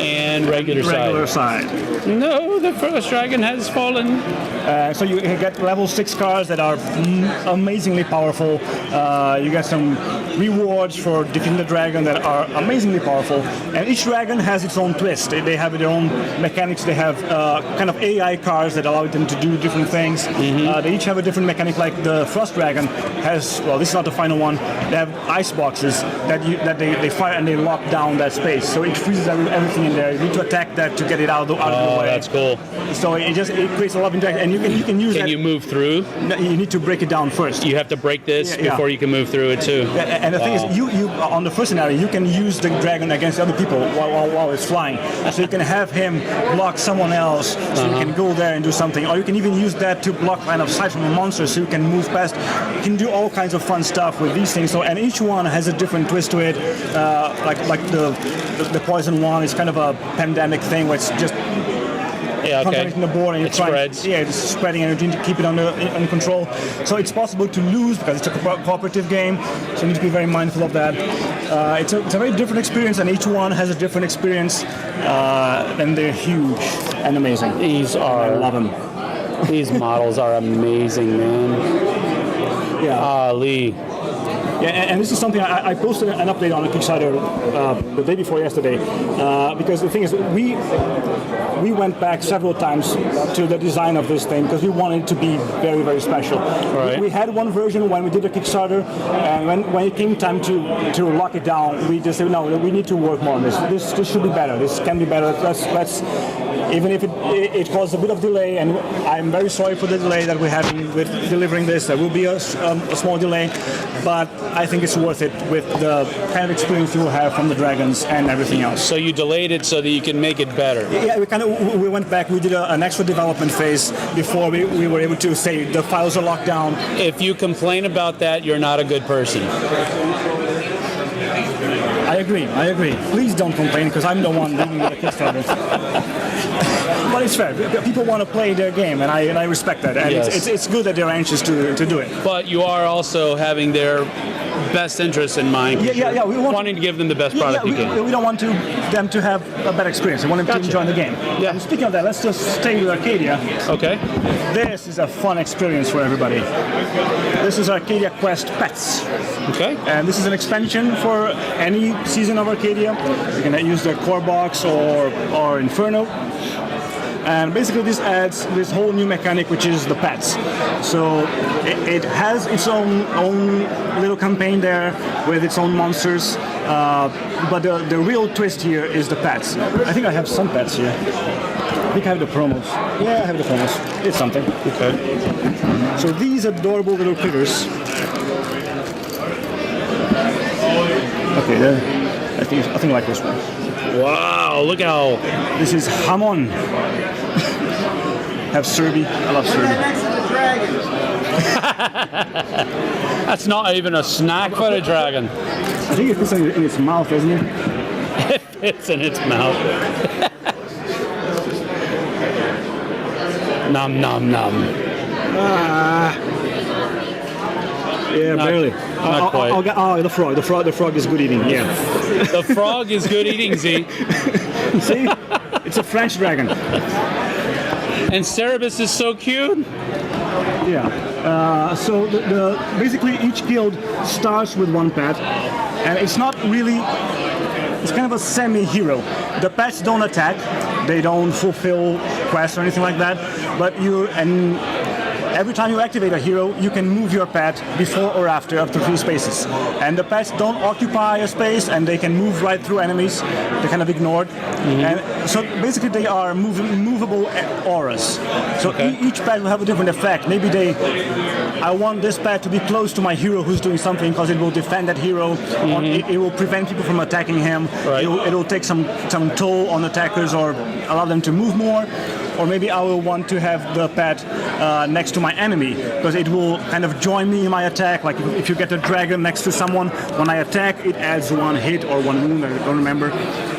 and regular side. No, the first dragon has fallen. So you get level 6 cards that are amazingly powerful. You get some rewards for defeating the dragon that are amazingly powerful. And each dragon has its own twist. They have their own mechanics. They have kind of AI cards that allow them to do different things. They each have a different mechanic. Like the Frost Dragon has, well, this is not the final one. They have ice boxes that they fire and they lock down that space. So it freezes everything in there. You need to attack that to get it out of the way. Oh, that's cool. So it creates a lot of interaction, and you can use that. Can you move through? You need to break it down first. You have to break this before you can move through it too. And the thing is, you on the first scenario, you can use the dragon against other people while it's flying. So you can have him block someone else, so you can go there and do something. Or you can even use that to block line of sight from a monster, so you can move past. You can do all kinds of fun stuff with these things. So, and each one has a different twist to it. Like the poison one is kind of a pandemic thing where it's just contaminating the board and you're spreads. It's spreading energy to keep it under control. So it's possible to lose because it's a cooperative game. So you need to be very mindful of that. It's a very different experience, and each one has a different experience. And they're huge and amazing. I love them. These models are amazing, man. Yeah. Lee. Yeah, and this is something I posted an update on a Kickstarter the day before yesterday, because the thing is, we went back several times to the design of this thing because we wanted it to be very, very special. Right. We had one version when we did the Kickstarter, and when it came time to lock it down, we just said, no, we need to work more on this. This should be better. This can be better. Let's even if it caused a bit of delay, and I'm very sorry for the delay that we're having with delivering this. There will be a small delay, but I think it's worth it with the kind of experience you will have from the dragons and everything else. So you delayed it so that you can make it better. Yeah, we went back. We did an extra development phase before we were able to say the files are locked down. If you complain about that, you're not a good person. I agree. Please don't complain because I'm the one leading the Kickstarter. But it's fair. People want to play their game, and I respect that. And yes. it's good that they're anxious to do it. But you are also having their best interests in mind. Yeah. We want wanting to give them the best product you can. We don't want them to have a bad experience. We want them to enjoy the game. Yeah. And speaking of that, let's just stay with Arcadia. Okay. This is a fun experience for everybody. This is Arcadia Quest Pets. Okay. And this is an expansion for any season of Arcadia. You can use the core box or Inferno. And basically this adds this whole new mechanic, which is the pets. So it has its own little campaign there with its own monsters. But the real twist here is the pets. I think I have some pets here. I think I have the promos. Yeah, I have the promos. It's something. Okay. So these adorable little critters. Okay, I think I like this one. Wow, look how... This is CMON. Have Serby. I love Serby. Next to the dragon. That's not even a snack for a dragon. I think it fits in its mouth, doesn't it? It fits in its mouth. Nom nom nom. Yeah, barely. Not quite. The frog. The frog is good eating. Yeah. The frog is good eating, Z. See? It's a French dragon. And Cerebus is so cute. Yeah. So basically each guild starts with one pet, and it's not really. It's kind of a semi-hero. The pets don't attack. They don't fulfill quests or anything like that. But every time you activate a hero, you can move your pet before or after up to 3 spaces. And the pets don't occupy a space, and they can move right through enemies. They're kind of ignored. And so basically they are movable auras. So each pet will have a different effect. Maybe I want this pet to be close to my hero who's doing something because it will defend that hero. Or it will prevent people from attacking him. Right. It will take some toll on attackers or allow them to move more. Or maybe I will want to have the pet next to my enemy because it will kind of join me in my attack. Like if you get a dragon next to someone, when I attack, it adds 1 hit or 1 wound, I don't remember.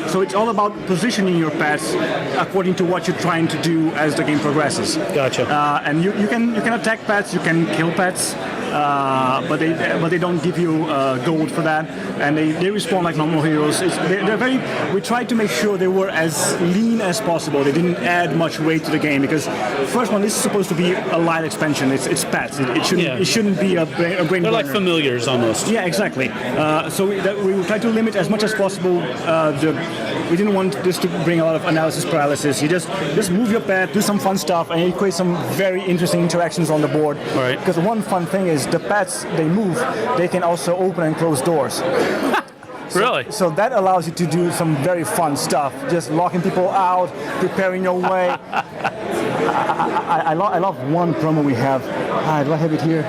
So it's all about positioning your pets according to what you're trying to do as the game progresses. Gotcha. And you can attack pets, you can kill pets. But they don't give you gold for that, and they respawn like normal heroes. They're very. We tried to make sure they were as lean as possible. They didn't add much weight to the game because first one, this is supposed to be a light expansion. It's pets. It shouldn't be a brain. They're like familiars almost. Yeah, exactly. So we try to limit as much as possible. We didn't want this to bring a lot of analysis paralysis. You just move your pet, do some fun stuff, and you create some very interesting interactions on the board. Right. Because one fun thing is the pets, they move. They can also open and close doors. Really? So that allows you to do some very fun stuff. Just locking people out, preparing your way. I love one promo we have. Do I have it here?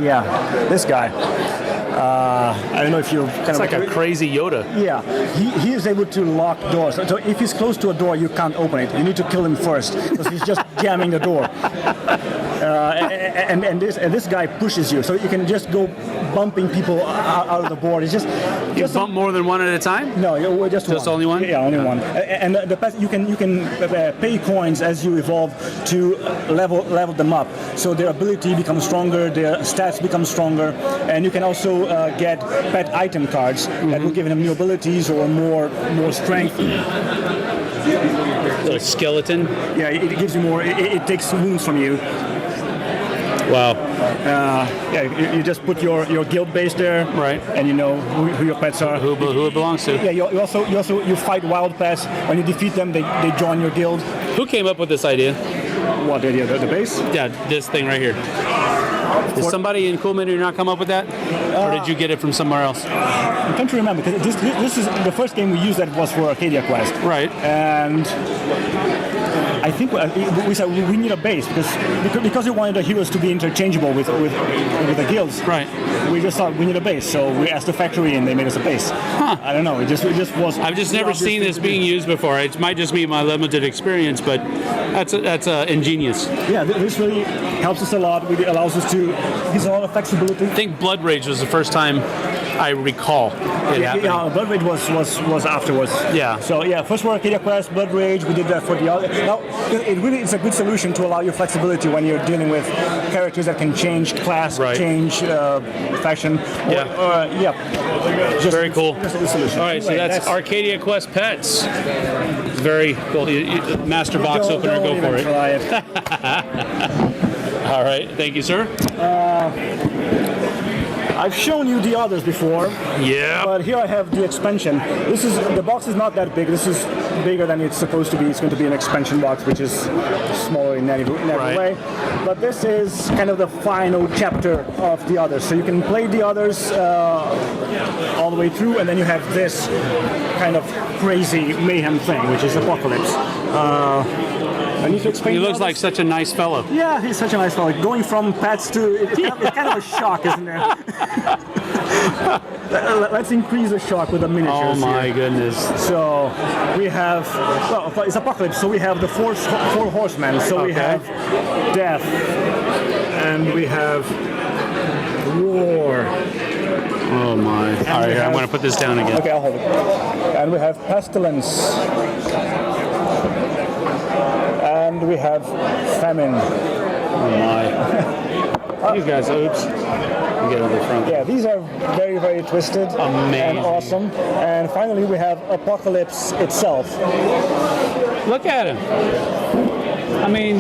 Yeah, this guy. I don't know if you kind It's like a crazy Yoda. Yeah, he is able to lock doors. So if he's close to a door, you can't open it. You need to kill him first because he's just jamming the door. And this guy pushes you, so you can just go bumping people out of the board. It's just bump more than one at a time? No, just one. Only one? Yeah, only one. And the pets, you can pay coins as you evolve to level them up. So their ability becomes stronger, their stats become stronger, and you can also get pet item cards that will give them new abilities or more strength. Little skeleton. Yeah, it gives you more. It takes wounds from you. Wow. Yeah, you just put your guild base there, right? And you know who your pets are. Who it belongs to. Yeah, you fight wild pets. When you defeat them, they join your guild. Who came up with this idea? What idea? The base? Yeah, this thing right here. Did somebody in Cool Mini not come up with that, or did you get it from somewhere else? I'm trying to remember because this is the first game we used that was for Arcadia Quest. Right. And I think we said we need a base because we wanted the heroes to be interchangeable with the guilds. Right. We just thought we need a base, so we asked the factory and they made us a base. Huh. I don't know. It just was. I've just never seen this being used before. It might just be my limited experience, but that's ingenious. Yeah, this really helps us a lot. It allows us to gives a lot of flexibility. I think Blood Rage was the first time I recall it happening. Yeah, Blood Rage was afterwards. Yeah. So yeah, first for Arcadia Quest, Blood Rage, we did that for the other. Now, it's a good solution to allow you flexibility when you're dealing with characters that can change class, right. change faction. Just very cool. Just a solution. All right, so anyway, that's Arcadia Quest Pets. It's very cool. Master box opener, go for it. Try it. All right, thank you, sir. I've shown you the others before. Yeah. But here I have the expansion. The box is not that big. This is bigger than it's supposed to be. It's going to be an expansion box, which is smaller in every way. But this is kind of the final chapter of the others. So you can play the others all the way through, and then you have this kind of crazy mayhem thing, which is Apocalypse. I need to explain. He looks like such a nice fellow. Yeah, he's such a nice fellow. Going from pets to it's kind of a shock, isn't it? Let's increase the shock with the miniatures. Oh my goodness! So we have it's Apocalypse. So we have the four horsemen. So we have death, and we have war. Oh my! All right, I'm going to put this down again. Okay, I'll hold it. And we have pestilence. And we have famine. Oh my. These guys, oops. Get on the front. Yeah, these are very, very twisted. Amazing. And awesome. And finally we have Apocalypse itself. Look at him. I mean,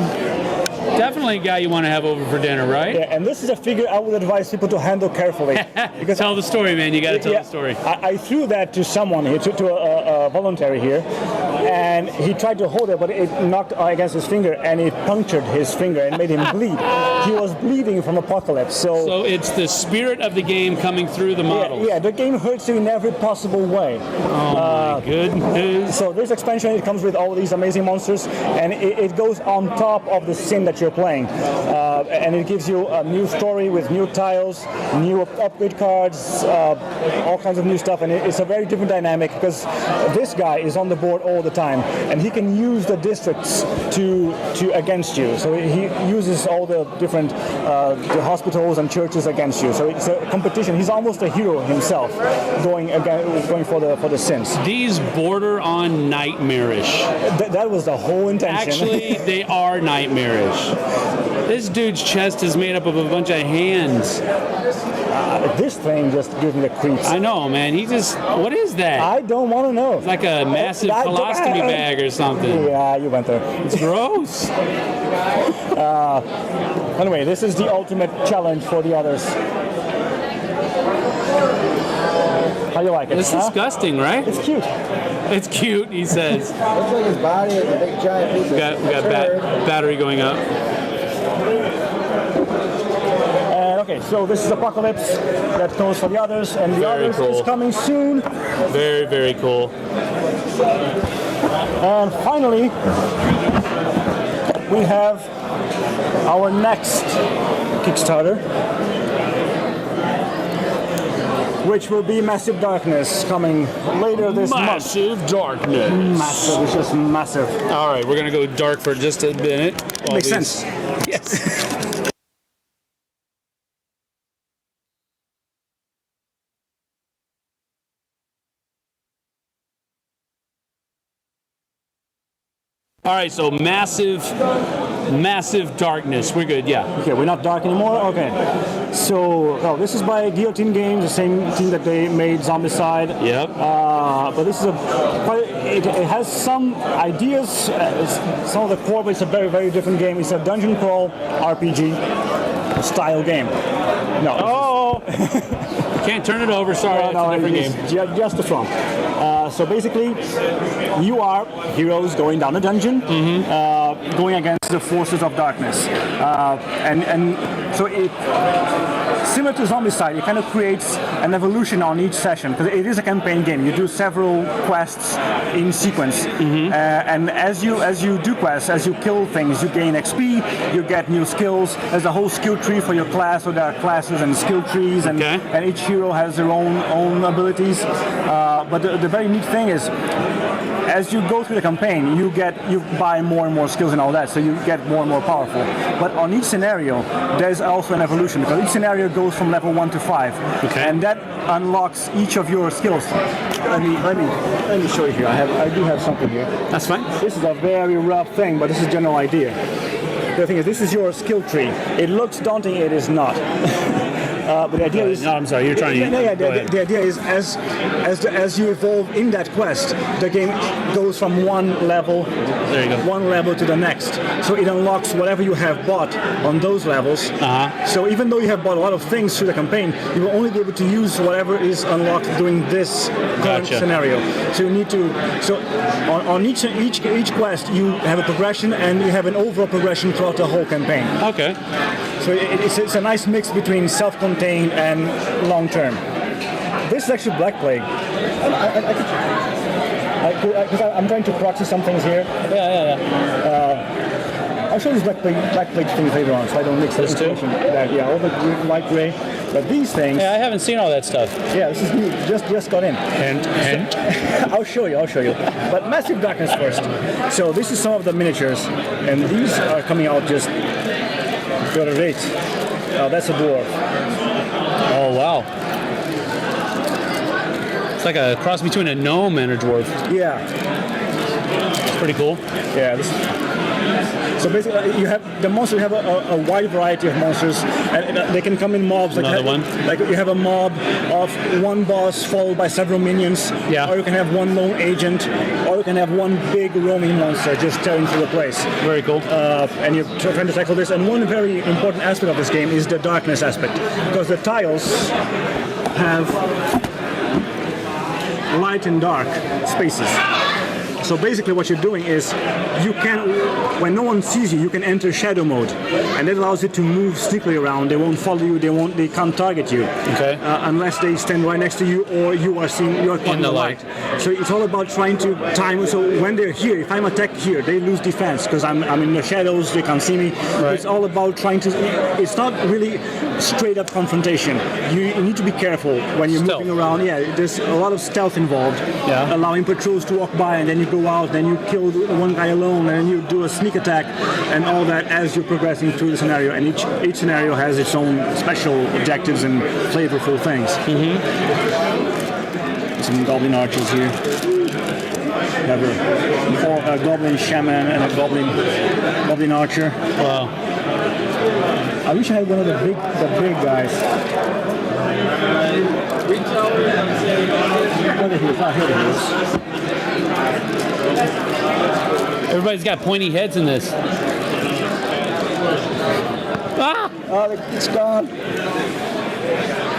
definitely a guy you want to have over for dinner, right? Yeah, and this is a figure I would advise people to handle carefully. Because tell the story, man. You got to tell the story. I threw that to someone here, to a voluntary here, and he tried to hold it, but it knocked against his finger, and it punctured his finger and made him bleed. He was bleeding from Apocalypse. So it's the spirit of the game coming through the models. Yeah, the game hurts you in every possible way. Oh my goodness. So this expansion, it comes with all these amazing monsters, and it goes on top of the sim that you're playing. And it gives you a new story with new tiles, new upgrade cards, all kinds of new stuff, and it's a very different dynamic because this guy is on the board all the time, and he can use the districts to against you. So he uses all the different the hospitals and churches against you. So it's a competition. He's almost a hero himself, going for the sins. These border on nightmarish. That was the whole intention. Actually, they are nightmarish. This dude's chest is made up of a bunch of hands. This thing just gives me the creeps. I know, man. What is that? I don't want to know. It's like a massive colostomy bag or something. Yeah, you went there. It's gross. Anyway, this is the ultimate challenge for the others. How do you like it? It's disgusting, right? It's cute. It's cute, he says. Looks like his body is a big giant piece We got battery going up. And okay, so this is Apocalypse. That goes for the others, and the others is coming soon. Very, very cool. And finally, we have our next Kickstarter, which will be Massive Darkness, coming later this month. Massive Darkness. Massive, it's just massive. All right, we're going to go dark for just a minute. Makes sense. Yes. All right, so massive darkness. We're good, yeah. Okay, we're not dark anymore. Okay, so this is by Guillotine Games, the same team that they made Zombicide. Yep. But this is it has some ideas, some of the core, but it's a very, very different game. It's a dungeon crawl RPG style game. No. Oh. Can't turn it over. Sorry, it's a different game. Just the front. So basically, you are heroes going down a dungeon, going against the forces of darkness, and so it. Similar to Zombicide, it kind of creates an evolution on each session because it is a campaign game. You do several quests in sequence, and as you do quests, as you kill things, you gain XP, you get new skills. There's a whole skill tree for your class, so there are classes and skill trees, and each hero has their own abilities. But the very neat thing is, as you go through the campaign, you buy more and more skills and all that, so you get more and more powerful. But on each scenario, there's also an evolution because each scenario goes from level 1 to 5, and that unlocks each of your skills. Let me show you here. I do have something here. That's fine. This is a very rough thing, but this is the general idea. The thing is, this is your skill tree. It looks daunting. It is not. But the idea is. No, I'm sorry. You're trying to. The idea is as you evolve in that quest, the game goes from one level to the next. So it unlocks whatever you have bought on those levels. So even though you have bought a lot of things through the campaign, you will only be able to use whatever is unlocked during this current scenario. So you need to. So on each quest, you have a progression, and you have an overall progression throughout the whole campaign. Okay. So it's a nice mix between self-contained and long-term. This is actually Black Plague. I'm trying to proxy some things here. Yeah. I'll show you Black Plague things later on, so I don't mix this too. All the light gray. But these things. Yeah, I haven't seen all that stuff. Yeah, this is new. Just got in. And I'll show you. But Massive Darkness first. So this is some of the miniatures, and these are coming out just. Got a rate. Oh, that's a dwarf. Oh wow. It's like a cross between a gnome and a dwarf. Yeah. It's pretty cool. Yeah. So basically, you have the monsters have a wide variety of monsters, and they can come in mobs. Like Like you have a mob of one boss followed by several minions. Yeah. Or you can have one lone agent, or you can have one big roaming monster just tearing through the place. Very cool. And you're trying to tackle this. And one very important aspect of this game is the darkness aspect, because the tiles have light and dark spaces. So basically what you're doing is you can, when no one sees you, you can enter shadow mode, and that allows you to move sneakily around. They won't follow you. They can't target you unless they stand right next to you or you are seen. You are caught in the light. So it's all about trying to time. So when they're here, if I'm attacked here, they lose defense because I'm in the shadows. They can't see me. Right. It's all about trying to. It's not really straight up confrontation. You need to be careful when you're moving around. Yeah, there's a lot of stealth involved. Yeah. Allowing patrols to walk by and then you go out, then you kill one guy alone, and then you do a sneak attack, and all that as you're progressing through the scenario. And each scenario has its own special objectives and flavorful things. Some goblin archers here. We have a goblin shaman and a goblin archer. Wow. I wish I had one of the big guys. Everybody's got pointy heads in this. Ah! Oh, it's gone.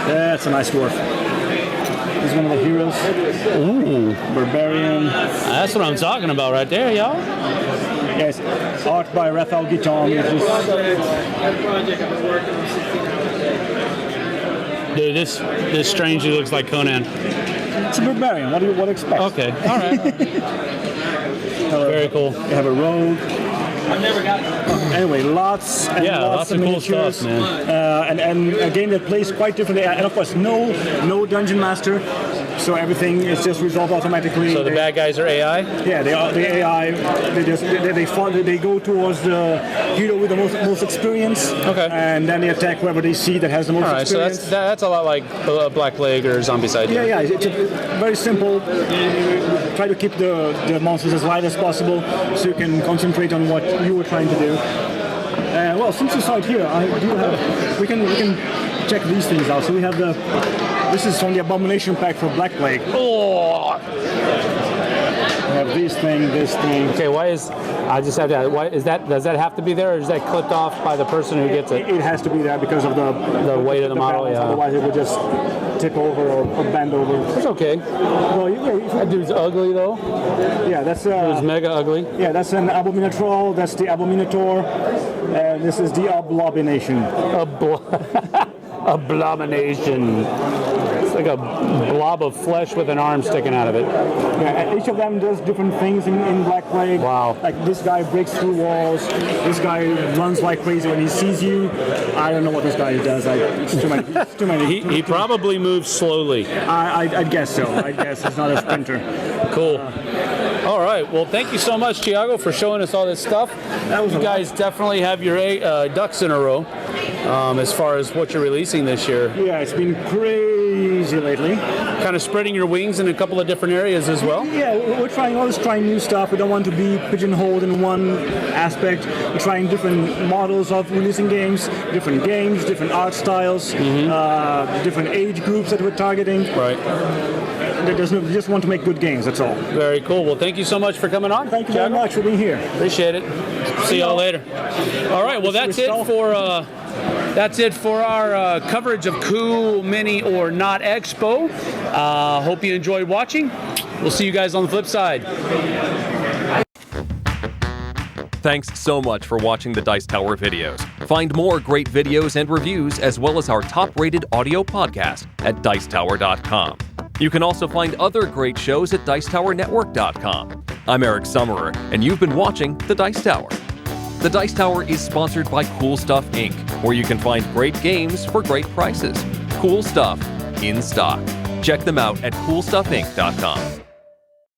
That's a nice dwarf. He's one of the heroes. Ooh, barbarian. That's what I'm talking about right there, y'all. Yes, art by Raphael Guiton. Dude, this strangely looks like Conan. It's a barbarian. What do you expect? Okay, all right. Very cool. You have a rogue. I've never got it. Anyway, lots of cool stuff, man. And a game that plays quite differently. And of course, no dungeon master. So everything is just resolved automatically. So the bad guys are AI? Yeah, they are the AI. They go towards the hero with the most experience. Okay. And then they attack whoever they see that has the most experience. So that's a lot like Black Plague or Zombicide. Yeah. It's very simple. Try to keep the monsters as light as possible, so you can concentrate on what you were trying to do. Well, since you saw it here, we can check these things out. So we have this is from the Abomination Pack for Black Plague. Oh! We have this thing. Okay, I just have to ask, does that have to be there, or is that clipped off by the person who gets it? It has to be there because of the weight of the model, balance. Otherwise it would just tip over or bend over. It's okay. Well, that dude's ugly though. Yeah, that's Dude's mega ugly. Yeah, that's an Abominatroll, that's the Abominator, and this is the Abomination. Abomination. It's like a blob of flesh with an arm sticking out of it. Yeah, each of them does different things in Black Plague. Wow. Like this guy breaks through walls. This guy runs like crazy when he sees you. I don't know what this guy does. It's too many. It's too many. He probably moves slowly. I'd guess so. I guess he's not a sprinter. Cool. All right. Well, thank you so much, Thiago, for showing us all this stuff. You guys definitely have your ducks in a row as far as what you're releasing this year. Yeah, it's been crazy lately. Kind of spreading your wings in a couple of different areas as well. Yeah, we're always trying new stuff. We don't want to be pigeonholed in one aspect. We're trying different models of releasing games, different art styles, different age groups that we're targeting. Right. We just want to make good games, that's all. Very cool. Well, thank you so much for coming on. Thank you very much for being here. Appreciate it. See y'all later. All right, well, that's it for our coverage of Cool Mini or Not Expo. Hope you enjoyed watching. We'll see you guys on the flip side. Thanks so much for watching the Dice Tower videos. Find more great videos and reviews, as well as our top-rated audio podcast at Dicetower.com. You can also find other great shows at Dicetowernetwork.com. I'm Eric Summerer, and you've been watching The Dice Tower. The Dice Tower is sponsored by Cool Stuff Inc., where you can find great games for great prices. Cool stuff in stock. Check them out at CoolStuffInc.com.